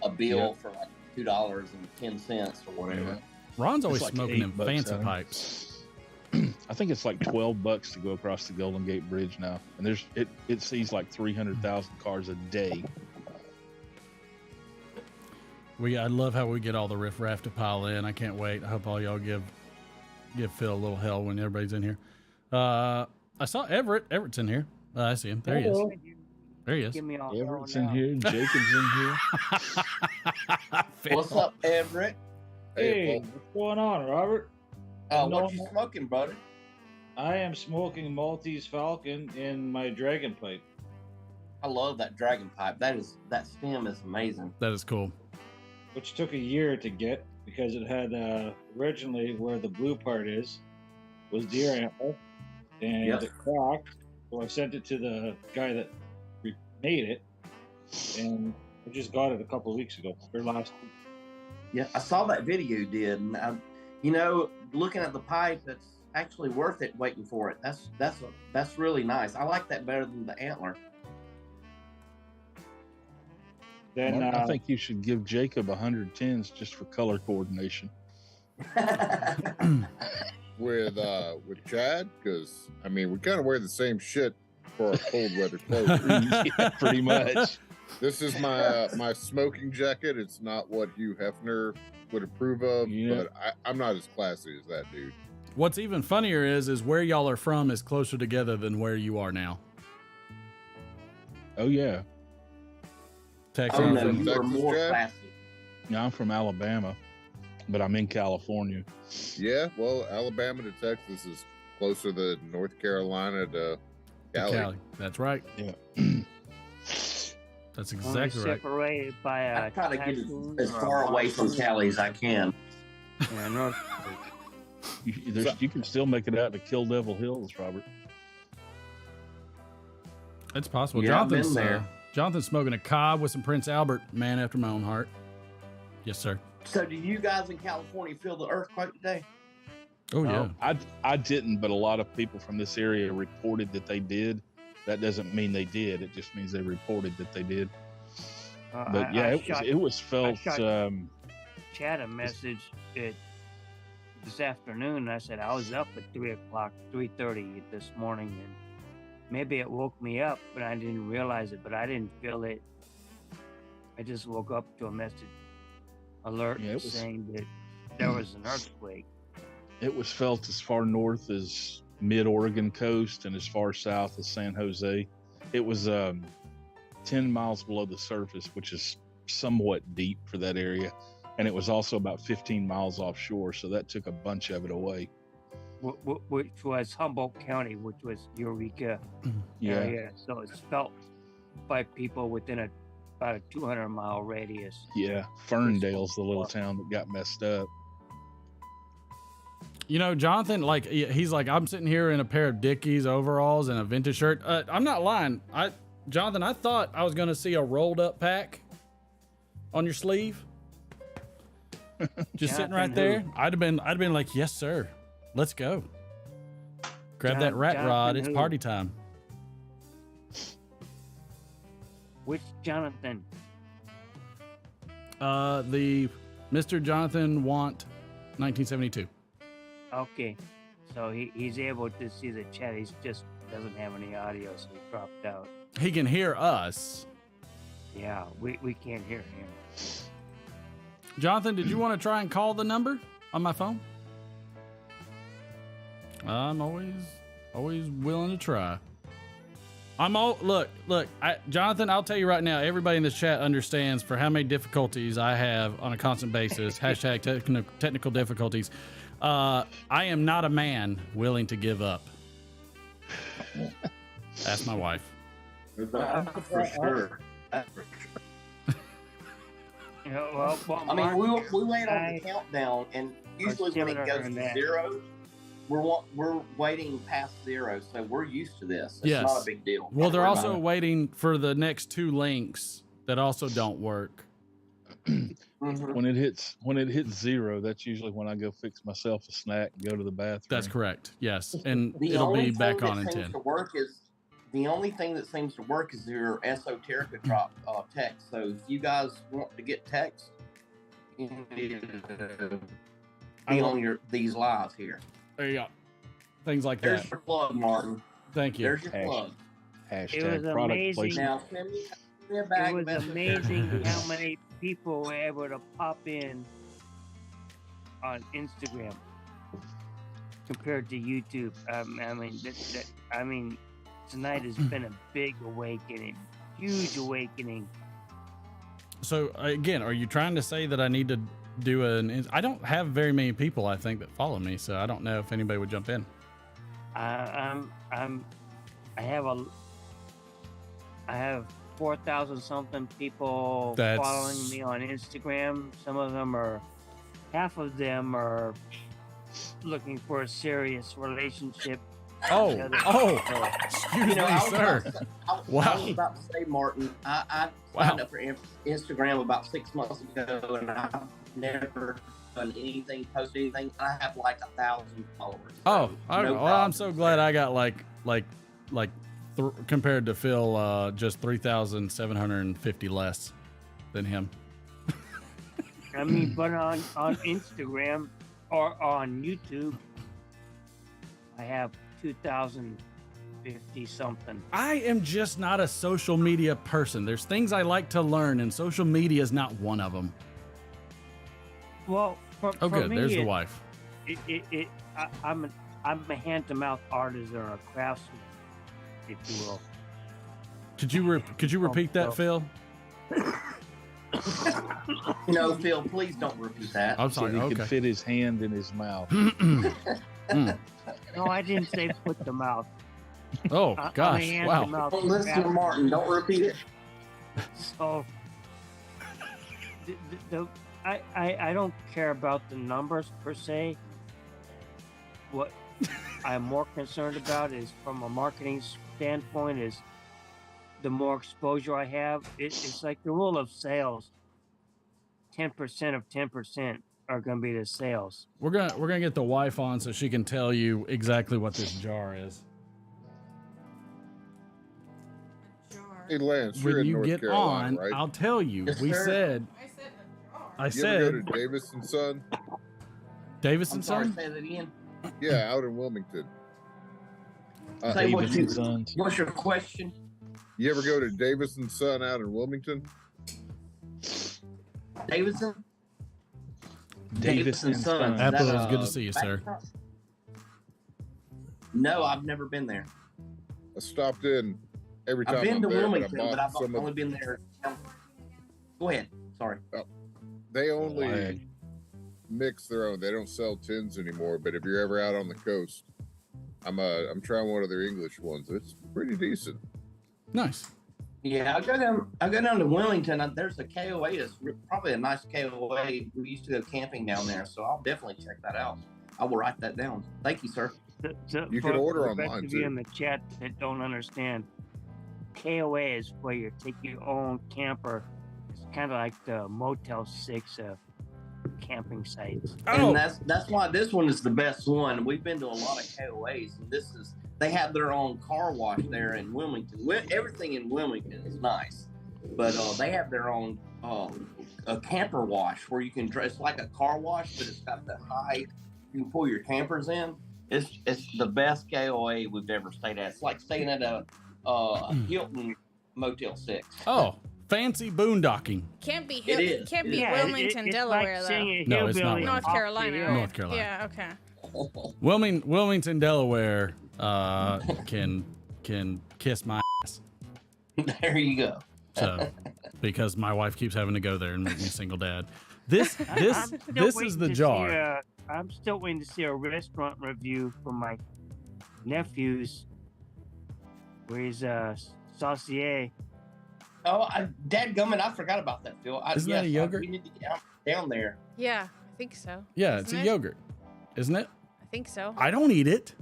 A bill for like $2.10 or whatever. Yeah. Ron's always It's like smoking them $8 fancy out. pipes. I think it's like $12 to go across the Golden Gate Bridge now, and it sees like 300,000 cars a day. I love how we get all the riffraff to pile in. I can't wait. I hope all y'all give Phil a little hell when everybody's in here. I saw Everett. Everett's in here. I see him. There he is. There he is. Give me all Everett's in here. Jacob's in here. What's up, Everett? Hey, what's going on, Robert? What you smoking, brother? I am smoking Maltese Falcon in my dragon pipe. I love that dragon pipe. That stem is amazing. That is cool. Which took a year to get because it had originally where the blue part was deer antler, and it cracked. So I sent it to the guy that made it, and I just got it a couple of weeks ago, or last week. Yeah, I saw that video you did, and looking at the pipe, it's actually worth it waiting for it. That's really nice. I like that better than the antler. Then I think you should give Jacob 110s just for color coordination. with Chad, because I mean we kind of wear the same shit for our cold weather clothes. Yeah, pretty much. This is my smoking jacket. It's not what Hugh Hefner would approve of, but I'm not as classy as that dude. What's even funnier is where y'all are from is closer together than where you are now. Oh yeah. Texas. Oh no, you are more classy. Yeah, I'm from Alabama, but I'm in California. Yeah, well, Alabama to Texas is closer than North Carolina to Cali. That's right. Yeah. That's exactly right. Separated by a I try to get as far away from Cali as I can. Yeah, North. You can still make it out to Kill Devil Hills, Robert. It's possible. Yeah, I've been there. Jonathan's smoking a cob with some Prince Albert, man after my own heart. Yes, sir. So, do you guys in California feel the earthquake today? Oh yeah. I didn't, but a lot of people from this area reported that they did. That doesn't mean they did. It just means they reported that they did. But yeah, it was felt. Chad a message this afternoon. I said I was up at 3:30 this morning, and maybe it woke me up, but I didn't realize it. But I didn't feel it. I just woke up to a message alert saying that there was an earthquake. It was felt as far north as mid-Oregon coast and as far south as San Jose. It was 10 miles below the surface, which is somewhat deep for that area. And it was also about 15 miles offshore, so that took a bunch of it away. Which was Humboldt County, which was Eureka area. So it's felt by people within about a 200-mile radius. Yeah, Ferndale's the little town that got messed up. You know, Jonathan, he's like, I'm sitting here in a pair of Dickies overalls and a vintage shirt. I'm not lying. Jonathan, I thought I was going to see a rolled up pack on your sleeve. Just sitting right there. I'd have been like, yes, sir. Let's go. Grab that rat rod. It's party time. Which Jonathan? The Mr. Jonathan Want 1972. Okay, so he's able to see the chat. He just doesn't have any audio, so he dropped out. He can hear us. Yeah, we can't hear him. Jonathan, did you want to try and call the number on my phone? I'm always willing to try. Look, Jonathan, I'll tell you right now, everybody in this chat understands for how many difficulties I have on a constant basis. Hashtag technical difficulties. I am not a man willing to give up. Ask my wife. For sure. I mean, we wait on the countdown, and usually when it goes to 0, we're waiting past 0, so we're used to this. It's not a big deal. Well, they're also waiting for the next 2 links that also don't work. When it hits 0, that's usually when I go fix myself a snack and go to the bathroom. That's correct. Yes, and it'll be back on in 10. The only thing that seems to work is your esoterica drop text. So if you guys want to get text, you need to be on these lives here. There you go. Things like There's that. Your plug, Martin. Thank you. There's your plug. Hashtag It was product amazing. placement. Now send me a It bag was of esoterica. amazing how many people were able to pop in on Instagram compared to YouTube. I mean, tonight has been a big awakening, huge awakening. So again, are you trying to say that I need to do I don't have very many people, I think, that follow me, so I don't know if anybody would jump in. I have 4,000 something people following me on Instagram. Half of them are looking for a serious relationship. Excuse me, sir. I was about to say, Martin, I signed up for Instagram about 6 months ago, and I've never done anything, posted anything. I have like 1,000 followers. I'm so glad I got compared to Phil, just 3,750 less than him. I mean, but on Instagram or on YouTube, I have 2,050 something. I am just not a social media person. There's things I like to learn, and social media is not one of them. Well, for good. me, There's the wife. I'm a hand-to-mouth artist or a craftsman, if you will. Could you repeat that, Phil? No, Phil, please don't repeat that. I'm sorry. So he could fit his hand in his mouth. No, I didn't say put the mouth. Oh, gosh. Wow. Well, listen to Martin. Don't repeat it. So, I don't care about the numbers per se. What I'm more concerned about is, from a marketing standpoint, is the more exposure I have. It's like the rule of sales. 10% of 10% are going to be the sales. We're gonna get the wife on so she can tell you exactly what this jar is. Hey Lance, you're When in you North get Carolina, on, right? I'll tell you. Yes, We sir. said. I You said. ever go to Davis and Son? Davis I'm and sorry, Son? say that again. Yeah, out in Wilmington. Say Davis and Sons. what's your question? You ever go to Davis and Son out in Wilmington? Davidson? Davis and Sons. Apple, it's good to see you, sir. No, I've never been there. I stopped in every time I've been I'm to there, Wilmington, but I but bought I've some only of. been there. Go ahead. Sorry. They only Lag. mix their own. They don't sell tins anymore. But if you're ever out on the coast, I'm trying one of their English ones. It's pretty decent. Nice. Yeah, I go down to Wilmington. There's a KOA that's probably a nice KOA. We used to go camping down there, so I'll definitely check that out. I will write that down. Thank you, sir. You can order for the online, rest of you too. in the chat that don't understand, KOA is where you take your own camper. It's kind of like the Motel 6 of camping sites. And that's why this one is the best one. We've been to a lot of KOAs, and they have their own car wash there in Wilmington. Everything in Wilmington is nice, but they have their own a camper wash where you can dress like a car wash, but it's got the high. You can pull your campers in. It's the best KOA we've ever stayed at. It's like staying at a Hilton Motel 6. Oh, fancy boondocking. Can't be It is. Can't It be is. Wilmington, it's Delaware, like saying though. a No, it's not hillbilly North off Carolina, the right? hill. North Carolina. Yeah, okay. Wilmington, Delaware, can kiss my ass. There you go. So, because my wife keeps having to go there and make me a single dad. This is the jar. I'm still waiting to see a restaurant review from my nephew's, where he's saucier. Dadgummit, I forgot about that, Phil. Isn't that a yogurt? We need to get down there. Yeah, I think so. Yeah, it's a yogurt, isn't it? I think so. I don't eat it.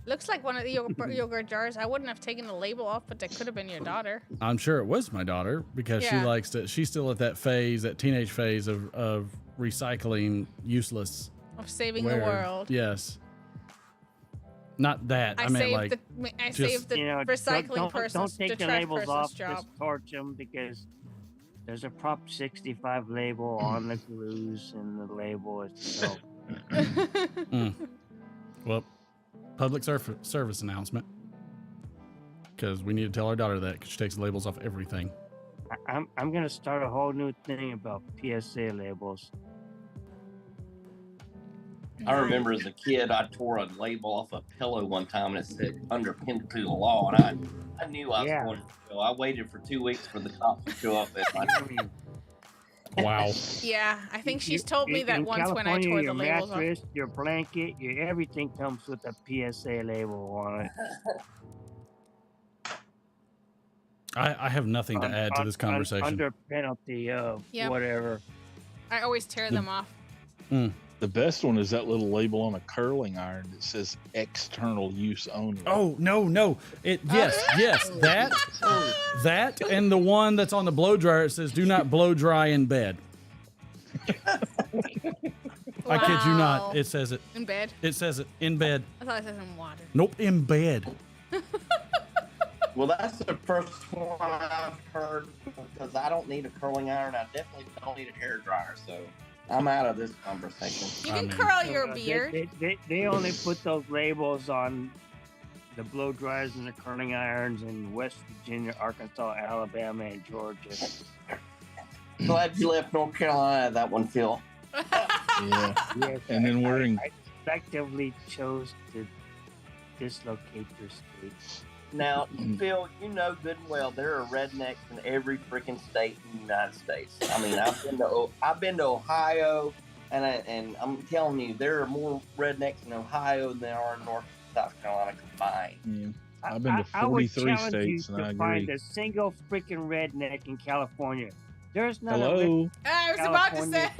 Looks like one of the yogurt jars. I wouldn't have taken the label off, but that could have been your daughter. I'm sure it was my daughter because she likes to. She's still at that phase, that teenage phase of recycling useless. Of saving the world. Yes. Not that. I meant like. I saved the recycling person. Don't take the labels off. Just torch them because there's a Prop 65 label on the glues and the label itself. Well, public service announcement. Because we need to tell our daughter that because she takes the labels off everything. I'm gonna start a whole new thing about PSA labels. I remember as a kid, I tore a label off a pillow one time and it said underpinned to the law, and I knew I was going to jail. I waited for 2 weeks for the cops to show up at my Wow. Yeah, I think she's told me that once when I tore the labels off. Your mattress, your blanket, your everything comes with a PSA label on it. I have nothing to add to this conversation. Under penalty of whatever. I always tear them off. The best one is that little label on a curling iron that says external use only. Oh, no. Yes. That and the one that's on the blow dryer, it says do not blow dry in bed. I kid you not. It says it. In bed? It says it. In bed. I thought it says in water. Nope, in bed. Well, that's the first one I've heard because I don't need a curling iron. I definitely don't need a hair dryer, so I'm out of this conversation. You can curl your beard. They only put those labels on the blow dryers and the curling irons in West Virginia, Arkansas, Alabama, and Georgia. Glad you left North Carolina that one, Phil. Yeah. Yes, And then I effectively chose to dislocate your state. Now, Phil, you know good and well there are rednecks in every freaking state in the United States. I mean, I've been to Ohio, and I'm telling you, there are more rednecks in Ohio than there are in North and South Carolina combined. Yeah. I've been to 43 states, and I agree. Find a single freaking redneck in California. There's not Hello. I was about to say.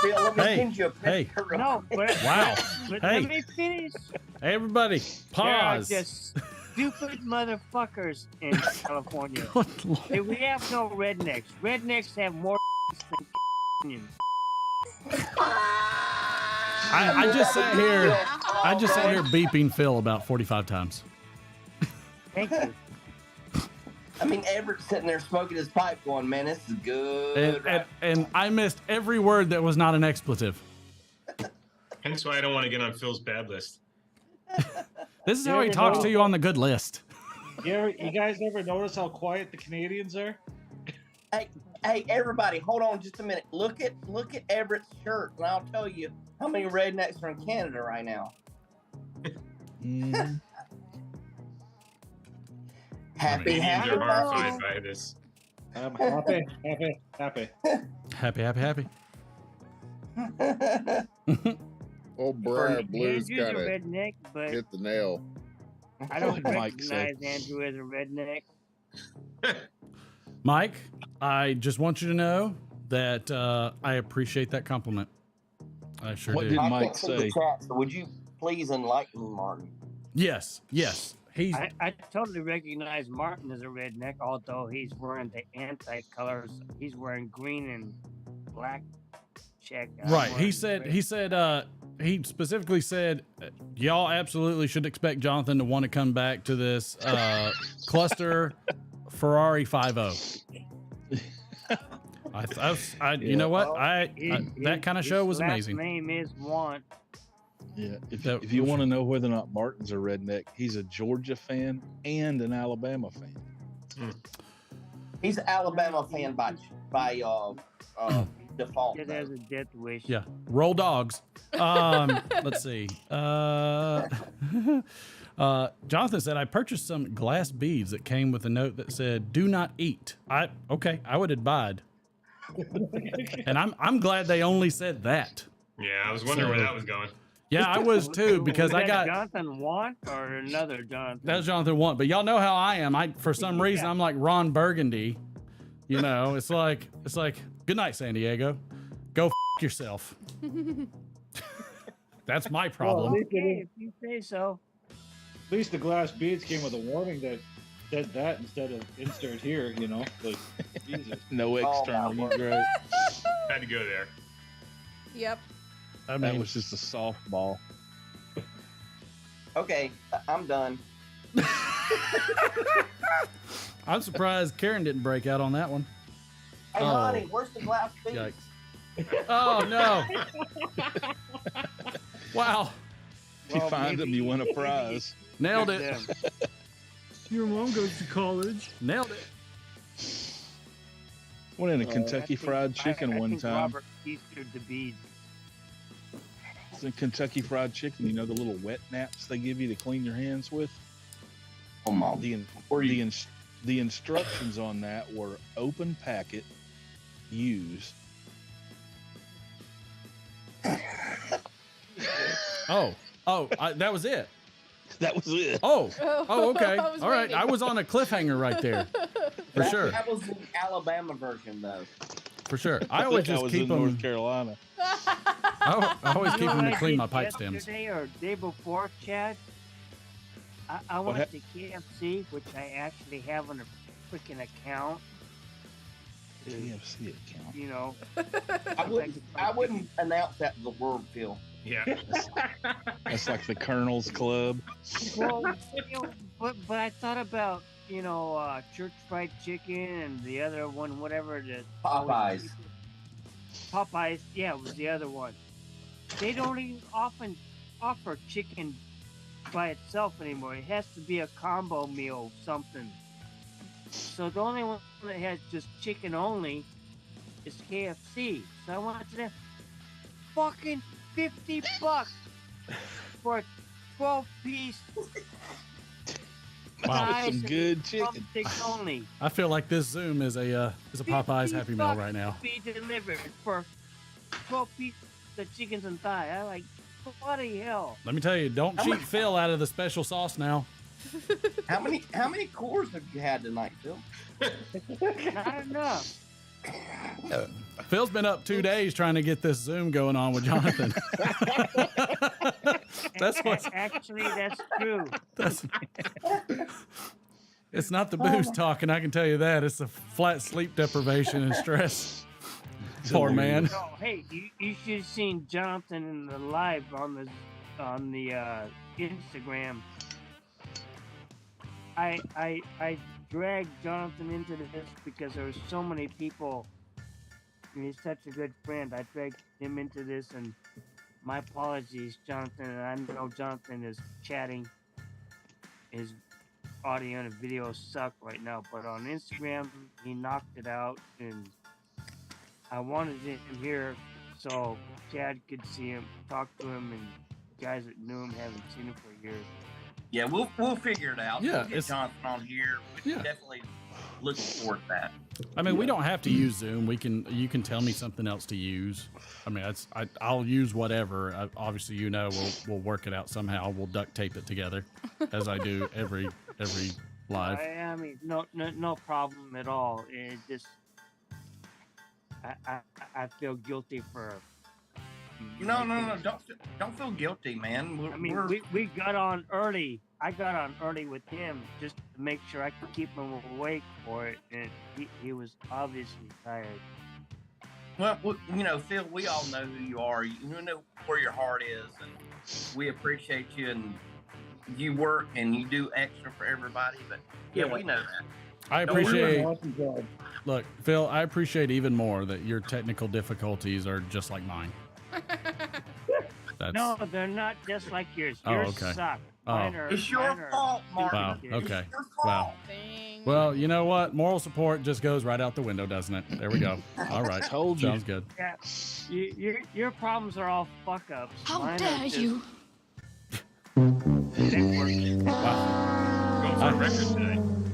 Phil, let me send you a picture. No, but, Wow. but Hey. let me finish. Hey, everybody, pause. There are just stupid motherfuckers in California. Hey, we have no rednecks. Rednecks have more than Californians. I just sat here beeping Phil about 45 times. Thank you. I mean, Everett's sitting there smoking his pipe going, man, this is good. And I missed every word that was not an expletive. Hence why I don't want to get on Phil's bad list. This is how he talks to you on the good list. You guys ever notice how quiet the Canadians are? Hey, everybody, hold on just a minute. Look at Everett's shirt, and I'll tell you how many rednecks are in Canada right now. Happy. Canadians are horrified by this. I'm happy. Happy. Old Briar Blues Andrew's got a it. redneck, but Hit the nail. I don't Mike recognize Andrew as a redneck. Mike, I just want you to know that I appreciate that compliment. I sure What do. did I Mike can't see the say? chat, so would you please enlighten me, Martin? Yes. He's I totally recognize Martin as a redneck, although he's wearing the anti-colors. He's wearing green and black check. right. He said he specifically said y'all absolutely should expect Jonathan to want to come back to this cluster Ferrari 5.0. You know what? That kind of show was amazing. His name is Want. Yeah, if you want to know whether or not Martin's a redneck, he's a Georgia fan and an Alabama fan. He's an Alabama fan by default. It has a death wish. Yeah. Roll Dogs. Let's see. Jonathan said, I purchased some glass beads that came with a note that said, do not eat. I would abide. And I'm glad they only said that. Yeah, I was wondering where that was going. Yeah, I was too because Was I that got Jonathan Want or another Jonathan? that was Jonathan Want, but y'all know how I am. For some reason I'm like Ron Burgundy. You know, it's like good night, San Diego. Go yourself. That's my problem. Well, Okay, if you say so. At least the glass beads came with a warning that said that instead of insert here, you know. Like, Jesus. No external egress. Had to go there. Yep. I mean, that was just a softball. Okay, I'm done. I'm surprised Karen didn't break out on that one. Hey, Lonnie, where's the glass piece? Yikes. Oh, no. Wow. If you find them, you win a prize. Nailed it. Your mom goes to college. Nailed it. Went in a Kentucky Fried Chicken one time. Robert Easter the beads. It's in Kentucky Fried Chicken. You know the little wet naps they give you to clean your hands with? Come on. The instructions on that were open packet, use. That was it. That was it. Oh, okay. All right. I was on a cliffhanger right there. For sure. That was the Alabama version, though. For sure. I always just keep them. North Carolina. I always keep them to clean my pipe stems. Yesterday or day before, Chad, I went to KFC, which I actually have on a freaking account. KFC account. You know. I wouldn't announce that to the world, Phil. Yeah. That's like the Colonel's Club. Well, but I thought about, Church Fried Chicken and the other one, whatever. Popeyes. Popeyes, yeah, was the other one. They don't even often offer chicken by itself anymore. It has to be a combo meal, something. So the only one that has just chicken only is KFC. So I went to them. Fucking $50 for a 12-piece. Wow, some good chicken. Only. I feel like this Zoom is a Popeyes Happy Meal right now. Be delivered for 12 pieces of chickens and thigh. I like, bloody hell. Let me tell you, don't cheat Phil out of the special sauce now. How many cores have you had tonight, Phil? Not enough. Phil's been up 2 days trying to get this Zoom going on with Jonathan. Actually, that's true. It's not the booze talking, I can tell you that. It's the flat sleep deprivation and stress. Poor man. No, hey, you should have seen Jonathan in the live on the Instagram. I dragged Jonathan into this because there were so many people. And he's such a good friend. I dragged him into this, and my apologies, Jonathan. And I know Jonathan is chatting. His audio and video suck right now, but on Instagram he knocked it out, and I wanted him here so Chad could see him, talk to him, and guys that knew him haven't seen him for years. Yeah, we'll figure it out. Yeah, we'll get Jonathan on here. We're definitely looking forward to that. I mean, we don't have to use Zoom. You can tell me something else to use. I mean, I'll use whatever. Obviously, we'll work it out somehow. We'll duct tape it together, as I do every live. I mean, no problem at all. It just, I feel guilty for. No. Don't feel guilty, man. We got on early. I got on early with him just to make sure I could keep him awake for it, and he was obviously tired. Well, Phil, we all know who you are. You know where your heart is, and we appreciate you. And you work and you do extra for everybody. But we know that. I appreciate. Look, Phil, I appreciate even more that your technical difficulties are just like mine. No, they're not just like yours. Yours suck. It's your fault, Mark. Wow. Okay. It's your fault. Well, you know what? Moral support just goes right out the window, doesn't it? There we go. All right. Told you. Sounds good. Yeah. Your problems are all fuck ups. How dare you?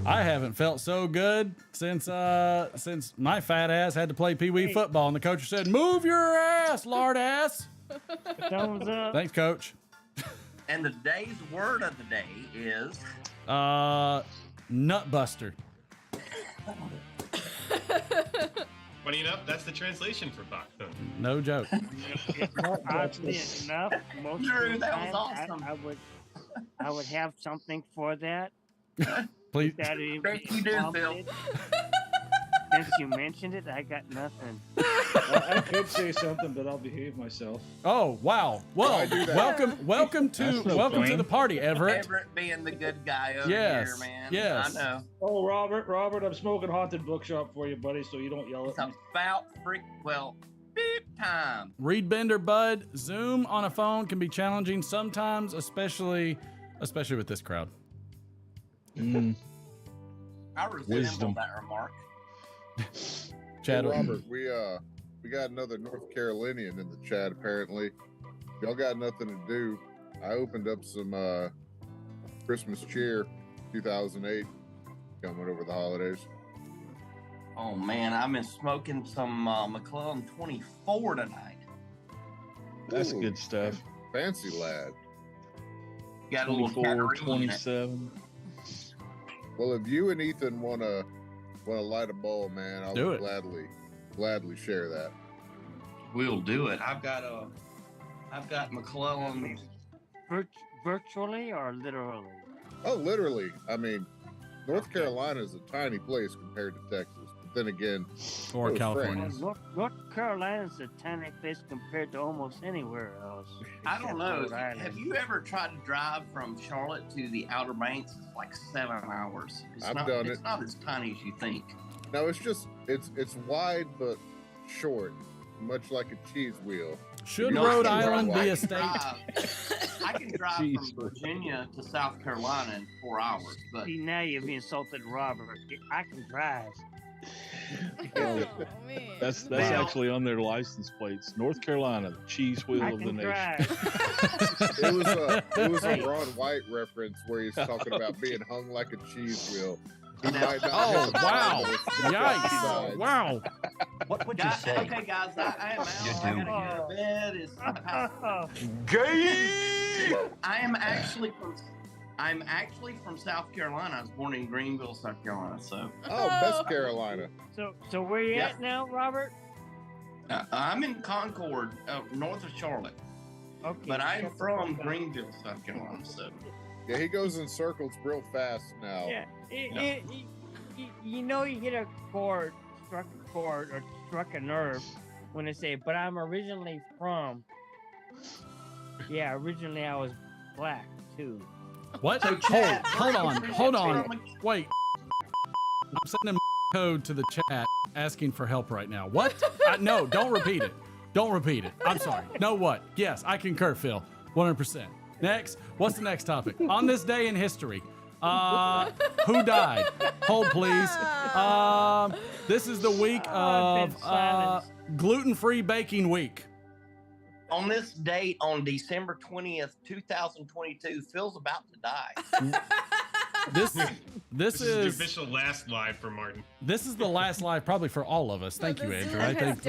I haven't felt so good since my fat ass had to play Pee Wee football, and the coach said, "Move your ass, lard ass." Thumbs up. Thanks, Coach. And the day's word of the day is nutbuster. Funny enough, that's the translation for Bach. No joke. Oddly enough, most Drew, of the that was time, awesome. I would have something for that. Please. That it Bet you do, Phil. Since you mentioned it, I got nothing. I could say something, but I'll behave myself. Oh wow! Well, welcome to the party, Everett. Everett being the good guy over Yes, here, man. yes. I know. Oh, Robert, I'm smoking Haunted Bookshop for you, buddy, so you don't yell It's at me. about beep time. Reed Bender, bud. Zoom on a phone can be challenging sometimes, especially with this crowd. I resemble that remark. Chad, hey, Robert, we got another North Carolinian in the chat. Apparently, if y'all got nothing to do, I opened up some Christmas cheer 2008 coming over the holidays. Oh man, I've been smoking some McClellan 24 tonight. That's good stuff. Fancy lad. Got a little 24, 27. Well, if you and Ethan want to light a bowl, man, I'll Do it. gladly share that. We'll do it. I've got McClellan. Virtually or literally? Oh, literally. I mean, North Carolina is a tiny place compared to Texas. But then again, or California. North Carolina's a tiny place compared to almost anywhere else. I don't know. Rhode Island. Have you ever tried to drive from Charlotte to the Outer Banks? It's like 7 hours. It's done it. It's not as tiny as you think. No, it's just it's wide but short, much like a cheese wheel. Should Rhode Island be a state? I can drive from Virginia to South Carolina in 4 hours. But See, now you've insulted Robert. I can drive. Oh, man. That's actually on their license plates. North Carolina, the cheese wheel of the nation. It was a Ron White reference where he's talking about being hung like a cheese wheel. He might not Oh, wow. Yikes. Wow. What would you say? Okay, guys, I am out. I gotta get to bed. Gay! I'm actually from South Carolina. I was born in Greenville, South Carolina. So. Oh, best Carolina. So where you at now, Robert? I'm in Concord, north of Charlotte. Okay. But I'm from Greenville, South Carolina. So. Yeah, he goes in circles real fast now. Yeah. You know, you hit a chord, or struck a nerve when they say, "But I'm originally from." Yeah, originally I was black too. What? So, Chad, Hold on. Wait. I'm sending code to the chat asking for help right now. What? No, don't repeat it. Don't repeat it. I'm sorry. No, what? Yes, I concur, Phil. 100%. Next. What's the next topic? On this day in history. Who died? Hold, please. This is the week of gluten-free baking week. On this date, on December 20th, 2022, Phil's about to die. This is the official last live for Martin. This is the last live probably for all of us. Thank you, Andrew. I think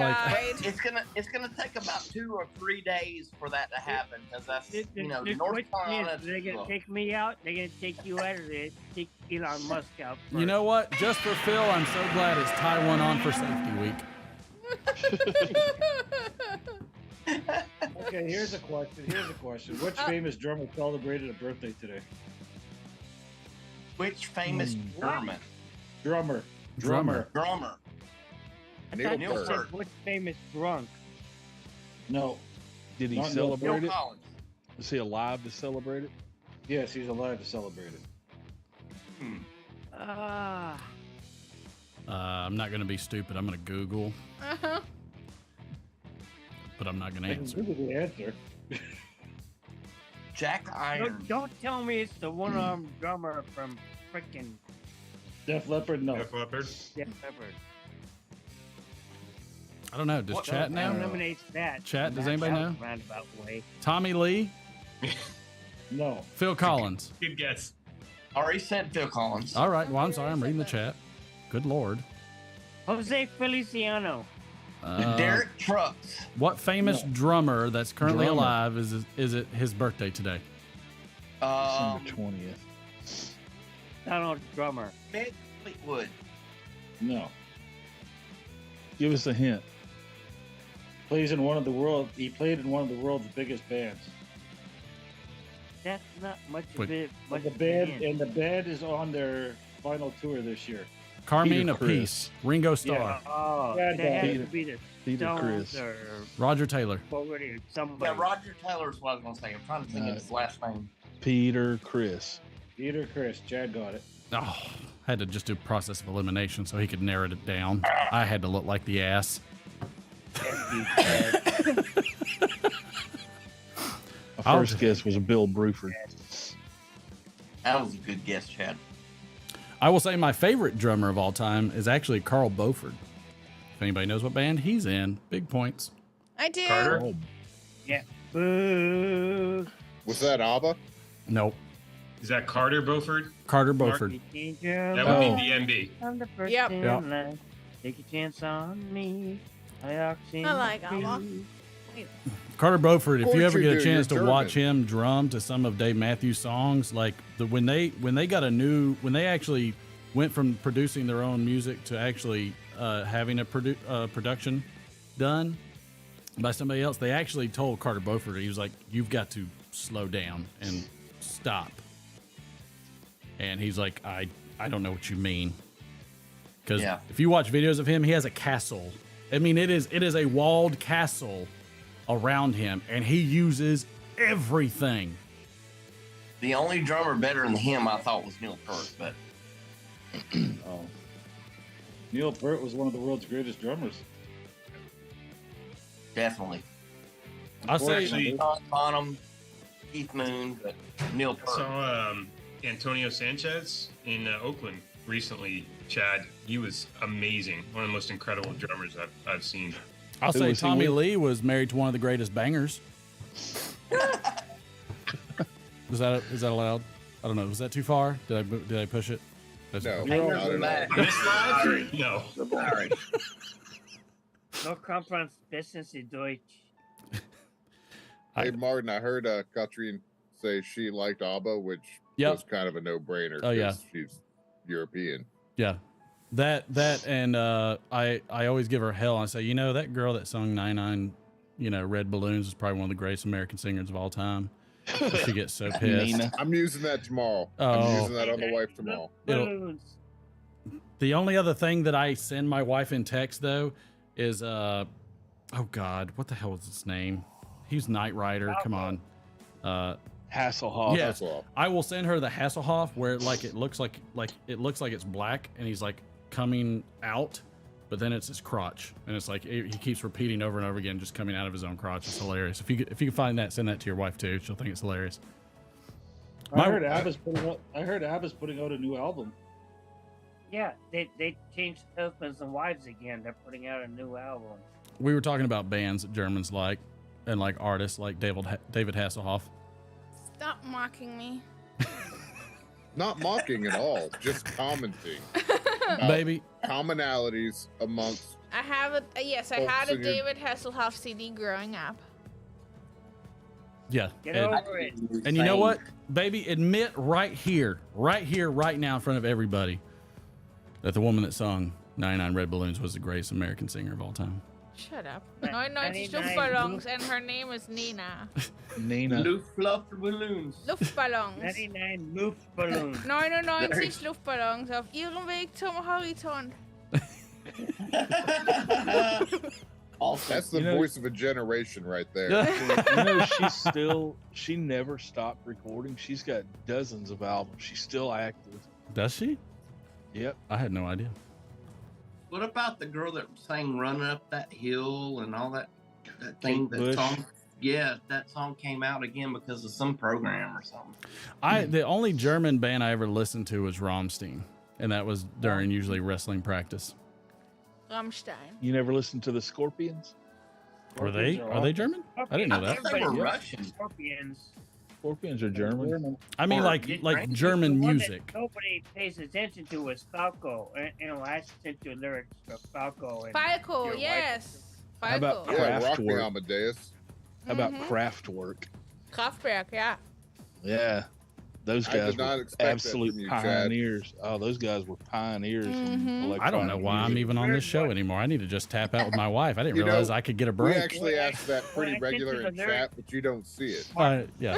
it's gonna take about 2 or 3 days for that to happen because that's North Carolina. They're gonna take me out. They're gonna take you out of there. Take Elon Musk out. First. You know what? Just for Phil, I'm so glad it's Taiwan on for safety week. Okay, here's a question. Which famous drummer celebrated a birthday today? Which famous German? Drummer. Neil Peart. Which famous drunk? No. Did he celebrate it? Was he alive to celebrate it? Yes, he's alive to celebrate it. I'm not going to be stupid. I'm going to Google. But I'm not going to answer. Google the answer. Jack Iron. Don't tell me it's the one-armed drummer from freaking Def Leppard. No. Def Leppard. I don't know. Does chat know? Eliminates that. Chat, does anybody know? Roundabout way. Tommy Lee? No. Phil Collins. Good guess. Already said Phil Collins. All right. Well, I'm sorry. I'm reading the chat. Good Lord. Jose Feliciano. Derek Trucks. What famous drummer that's currently alive is it his birthday today? December 20th. Donald Drummer. Mick Fleetwood. No. Give us a hint. He played in one of the world's biggest bands. That's not much Wait. of it. Much The band is on their final tour this year. Carmine Peter Criss. Apiece, Ringo Starr, Oh, Yeah, that has Peter- to be the Peter Stones Criss. or Roger Taylor. Fogerty or somebody. Yeah, Roger Taylor's what I was gonna say. I'm trying to think of his last name. Peter Criss. Peter Criss. Chad got it. Oh, had to just do process of elimination so he could narrow it down. I had to look like the ass. My first guess was Bill Bruford. That was a good guess, Chad. I will say my favorite drummer of all time is actually Carl Beauford. If anybody knows what band he's in, big points. I do. Carter? Oh, Yeah. Boo. Was that ABBA? Nope. Is that Carter Beauford? Carter Mark? Beauford. That would be DMB. I'm the first Yep. in Yep. line. Take a chance on me. I like ABBA. Carter Beauford, if you ever get a Dude, chance to you're watch German. him drum to some of Dave Matthews songs, like when they actually went from producing their own music to actually having a production done by somebody else, they actually told Carter Beauford, he was like, you've got to slow down and stop. And he's like, I don't know what you mean. Because if you watch videos of him, he has a castle. I mean, it is a walled castle around him, and he uses everything. The only drummer better than him, I thought, was Neil Peart, but Oh. Neil Peart was one of the world's greatest drummers. definitely. I say Actually, John Bonham, Keith Moon, but Neil I Peart. saw Antonio Sanchez in Oakland recently. Chad, he was amazing. One of the most incredible drummers I've seen. I'll Who say was he Tommy with? Lee was married to one of the greatest bangers. Is that allowed? I don't know. Was that too far? Did I push it? That's No, okay. not at all. This live? No. Sorry. No Conference Business in Deutsch. Hey, Martin, I heard Katrin say she liked ABBA, which Yep. was kind of a no-brainer. Oh, yeah. 'cause she's European. Yeah, that and I always give her hell. I say, that girl that sung 99, Red Balloons is probably one of the greatest American singers of all time. She gets so pissed. Nina. I'm using that tomorrow. Oh. I'm using that on the wife tomorrow. Balloons. The only other thing that I send my wife in text though is oh God, what the hell was his name? He's Knight Rider. Come on. Hasselhoff. Yes, I will send her the Hasselhoff where it looks like it's black and he's like coming out, but then it's his crotch and it's like he keeps repeating over and over again, just coming out of his own crotch. It's hilarious. If you can find that, send that to your wife too. She'll think it's hilarious. I heard ABBA's putting out a new album. Yeah, they changed husbands and wives again. They're putting out a new album. We were talking about bands that Germans like and like artists like David Hasselhoff. Stop mocking me. Not mocking at all, just commenting. about Baby. Commonalities amongst. I have a yes. I Folks had a in your- David Hasselhoff CD growing up. Yeah. Get and, over it. and you know what, baby? Admit right here, right now in front of everybody that the woman that sung 99 Red Balloons was the greatest American singer of all time. Shut up. 99 Luftballons, and her name is Nina. Nina. Luftballons. Luftballons. 99 Luftballons. 99 Luftballons auf ihrem Weg zum Horizont. That's the voice of a generation right there. She never stopped recording. She's got dozens of albums. She's still active. Does she? Yep. I had no idea. What about the girl that sang "Running Up That Hill" and all that thing? Kate That Bush? song, yeah, that song came out again because of some program or something. The only German band I ever listened to was Rammstein, and that was during usually wrestling practice. Rammstein. You never listened to the Scorpions? Are they German? I didn't know that. They were Russian. Scorpions. Scorpions are German. I mean, like German The one music. that nobody pays attention to is Falco. And I sent you lyrics for Falco. And Falco, your wife- yes. How about rock craft me, work? Amadeus. How about craft work? Kraftwerk, yeah. Yeah, those I guys did not were expect that absolute from you, Chad. pioneers. Oh, those guys were pioneers. In electronic I don't know why I'm music. even on this show anymore. I need to just tap out with my wife. I didn't You know, realize I could get a break. We actually ask that pretty Well, I think regular to in the chat, but you don't see it. Yeah.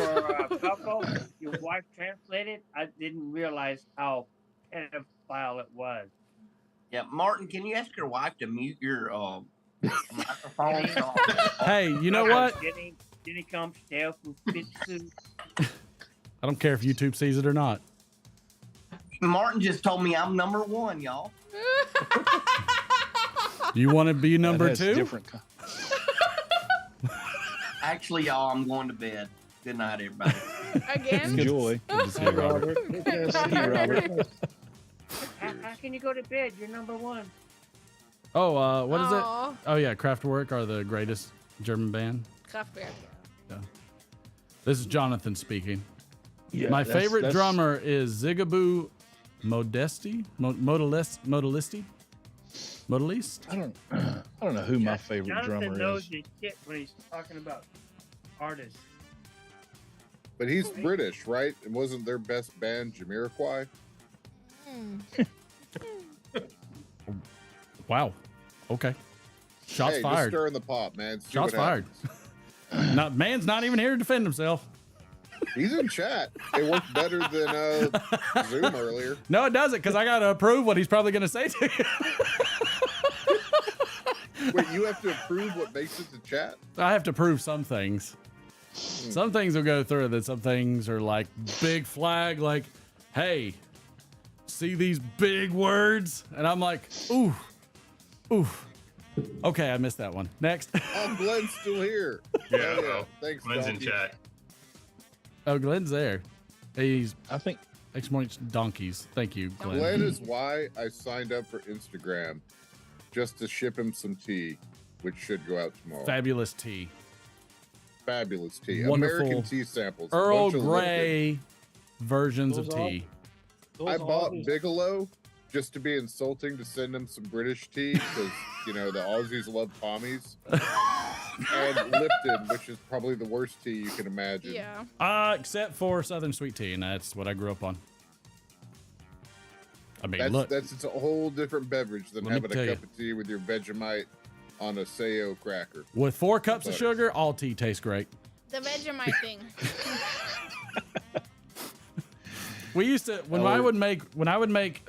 For Coco, your wife translated. I didn't realize how pedophile it was. Yeah, Martin, can you ask your wife to mute your microphone? Hey, you know what? Jenny comes down from Pittsburgh. I don't care if YouTube sees it or not. Martin just told me I'm number one, y'all. You want to be number That's two? different. Actually, y'all, I'm going to bed. Good night, everybody. Again? Enjoy. Good to see you, Robert. See you, Robert. How can you go to bed? You're number one. Oh, what is Aw. it? Oh yeah, Kraftwerk are the greatest German band. Kraftwerk. Yeah. This is Jonathan speaking. Yeah, My that's- favorite that's- drummer is Zigaboo Modesti. Modalist. I don't know who my favorite Jonathan drummer knows is. his shit when he's talking about artists. But he's British, right? And wasn't their best band Jamiroquai? Wow. Okay. Shots Hey, fired. just stirring the pot, man. See Shots what fired. Man's not even here to defend himself. He's in chat. It worked better than Zoom earlier. No, it doesn't, because I got to approve what he's probably going to say to you. Wait, you have to approve what makes it to chat? I have to prove some things. Some things will go through, that some things are like big flag, like, hey, see these big words? And I'm like, ooh. Okay, I missed that one. Next. Oh, Glenn's still here. Yeah, yeah. Thanks, Glenn's in Donkey. chat. Oh, Glenn's there. He's, I think, donkeys. Thank you, Glenn. Glenn is why I signed up for Instagram, just to ship him some tea, which should go out tomorrow. Fabulous tea. Fabulous tea. Wonderful American tea samples. a Earl bunch of Grey versions of Those all- tea. I bought Bigelow just to be insulting to send him some British tea because, you know, the Aussies love Pommies. And Lipton, which is probably the worst tea you can imagine. Yeah. Except for Southern Sweet Tea, and that's what I grew up on. I mean, look. That's it's a whole different beverage than Let me having tell a you. cup of tea with your Vegemite on a Sayo cracker. With 4 cups of Butter. sugar, all tea tastes great. The Vegemite thing. We used to when I would make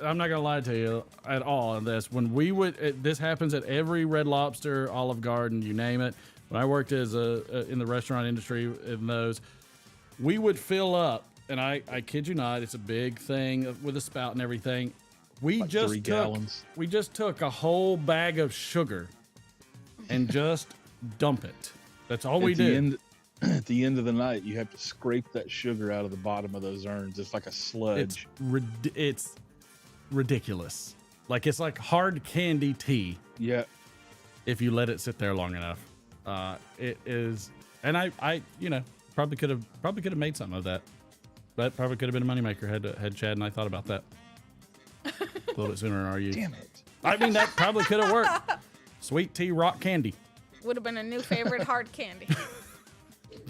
I'm not gonna lie to you at all on this. When we would this happens at every Red Lobster, Olive Garden, you name it. When I worked as in the restaurant industry in those, we would fill up, and I kid you not, it's a big thing with a spout and everything. We Like just 3 took gallons. we just took a whole bag of sugar and just dump it. That's all we did. At the end of the night, you have to scrape that sugar out of the bottom of those urns. It's like a sludge. It's ridiculous. Like it's like hard candy tea. Yeah. If you let it sit there long enough, it is. And I probably could have made something of that. That probably could have been a moneymaker had Chad and I thought about that a little bit sooner. Are you? Damn it! I mean, that probably could have worked. Sweet tea rock candy. Would have been a new favorite hard candy.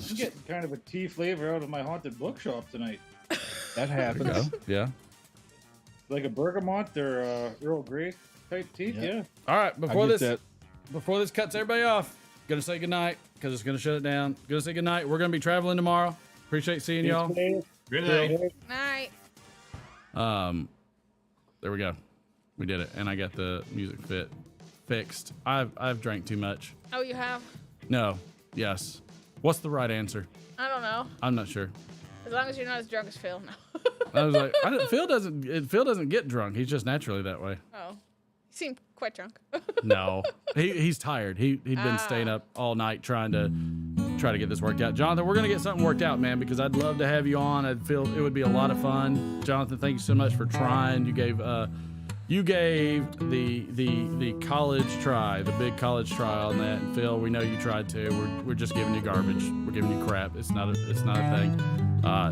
I'm getting kind of a tea flavor out of my haunted bookshop tonight. That happens. Yeah. Like a bergamot or Earl Grey type tea. Yeah. All right. Before get this cuts everybody off, gonna say goodnight because it's gonna shut it down. Gonna say goodnight. We're gonna be traveling tomorrow. Appreciate seeing y'all. Good night. Night. There we go. We did it, and I got the music fixed. I've drank too much. Oh, you have? No. Yes. What's the right answer? I don't know. I'm not sure. As long as you're not as drunk as Phil. No. I was like, Phil doesn't get drunk. He's just naturally that way. Oh. You seem quite drunk. No, he's tired. He'd been staying up all night trying to get this worked out. Jonathan, we're gonna get something worked out, man, because I'd love to have you on. I'd feel it would be a lot of fun. Jonathan, thank you so much for trying. You gave the college try, the big college try on that. And Phil, we know you tried too. We're just giving you garbage. We're giving you crap. It's not a thing.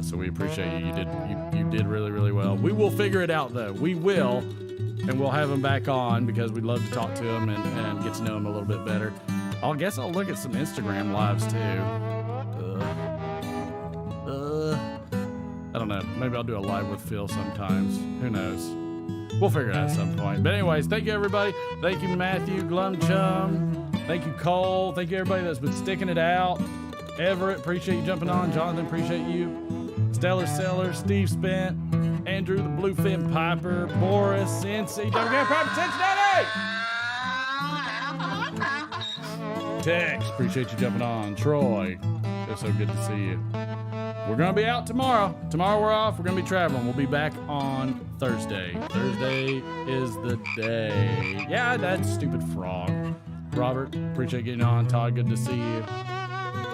So we appreciate you. You did really, really well. We will figure it out though. We will. And we'll have him back on because we'd love to talk to him and get to know him a little bit better. I guess I'll look at some Instagram lives too. I don't know. Maybe I'll do a live with Phil sometimes. Who knows? We'll figure it out at some point. But anyways, thank you everybody. Thank you Matthew, Glumchum. Thank you Cole. Thank you everybody that's been sticking it out. Everett, appreciate you jumping on. Jonathan, appreciate you. Stellar Seller, Steve Spent, Andrew the Bluefin Piper, Boris, Cincy, don't forget Piper Cincinnati! Tex, appreciate you jumping on. Troy, it's so good to see you. We're going to be out tomorrow. Tomorrow we're off. We're going to be traveling. We'll be back on Thursday. Thursday is the day. Yeah, that stupid frog. Robert, appreciate getting on. Todd, good to see you.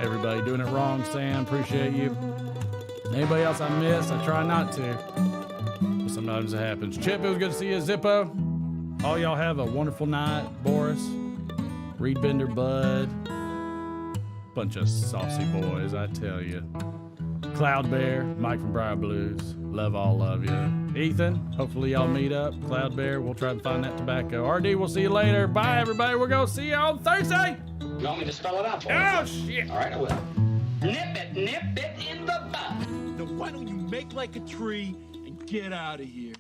Everybody doing it wrong. Sam, appreciate you. Anybody else I miss? I try not to. But sometimes it happens. Chip, it was good to see you. Zippo, all y'all have a wonderful night. Boris, Reed Bender, Bud. Bunch of saucy boys, I tell you. Cloud Bear, Mike from Briar Blues. Love all of you. Ethan, hopefully y'all meet up. Cloud Bear, we'll try to find that tobacco. RD, we'll see you later. Bye, everybody. We're going to see you on Thursday. You want me to spell it out for you? Oh, shit. All right, I will. Nip it in the bud. Now why don't you make like a tree and get out of here?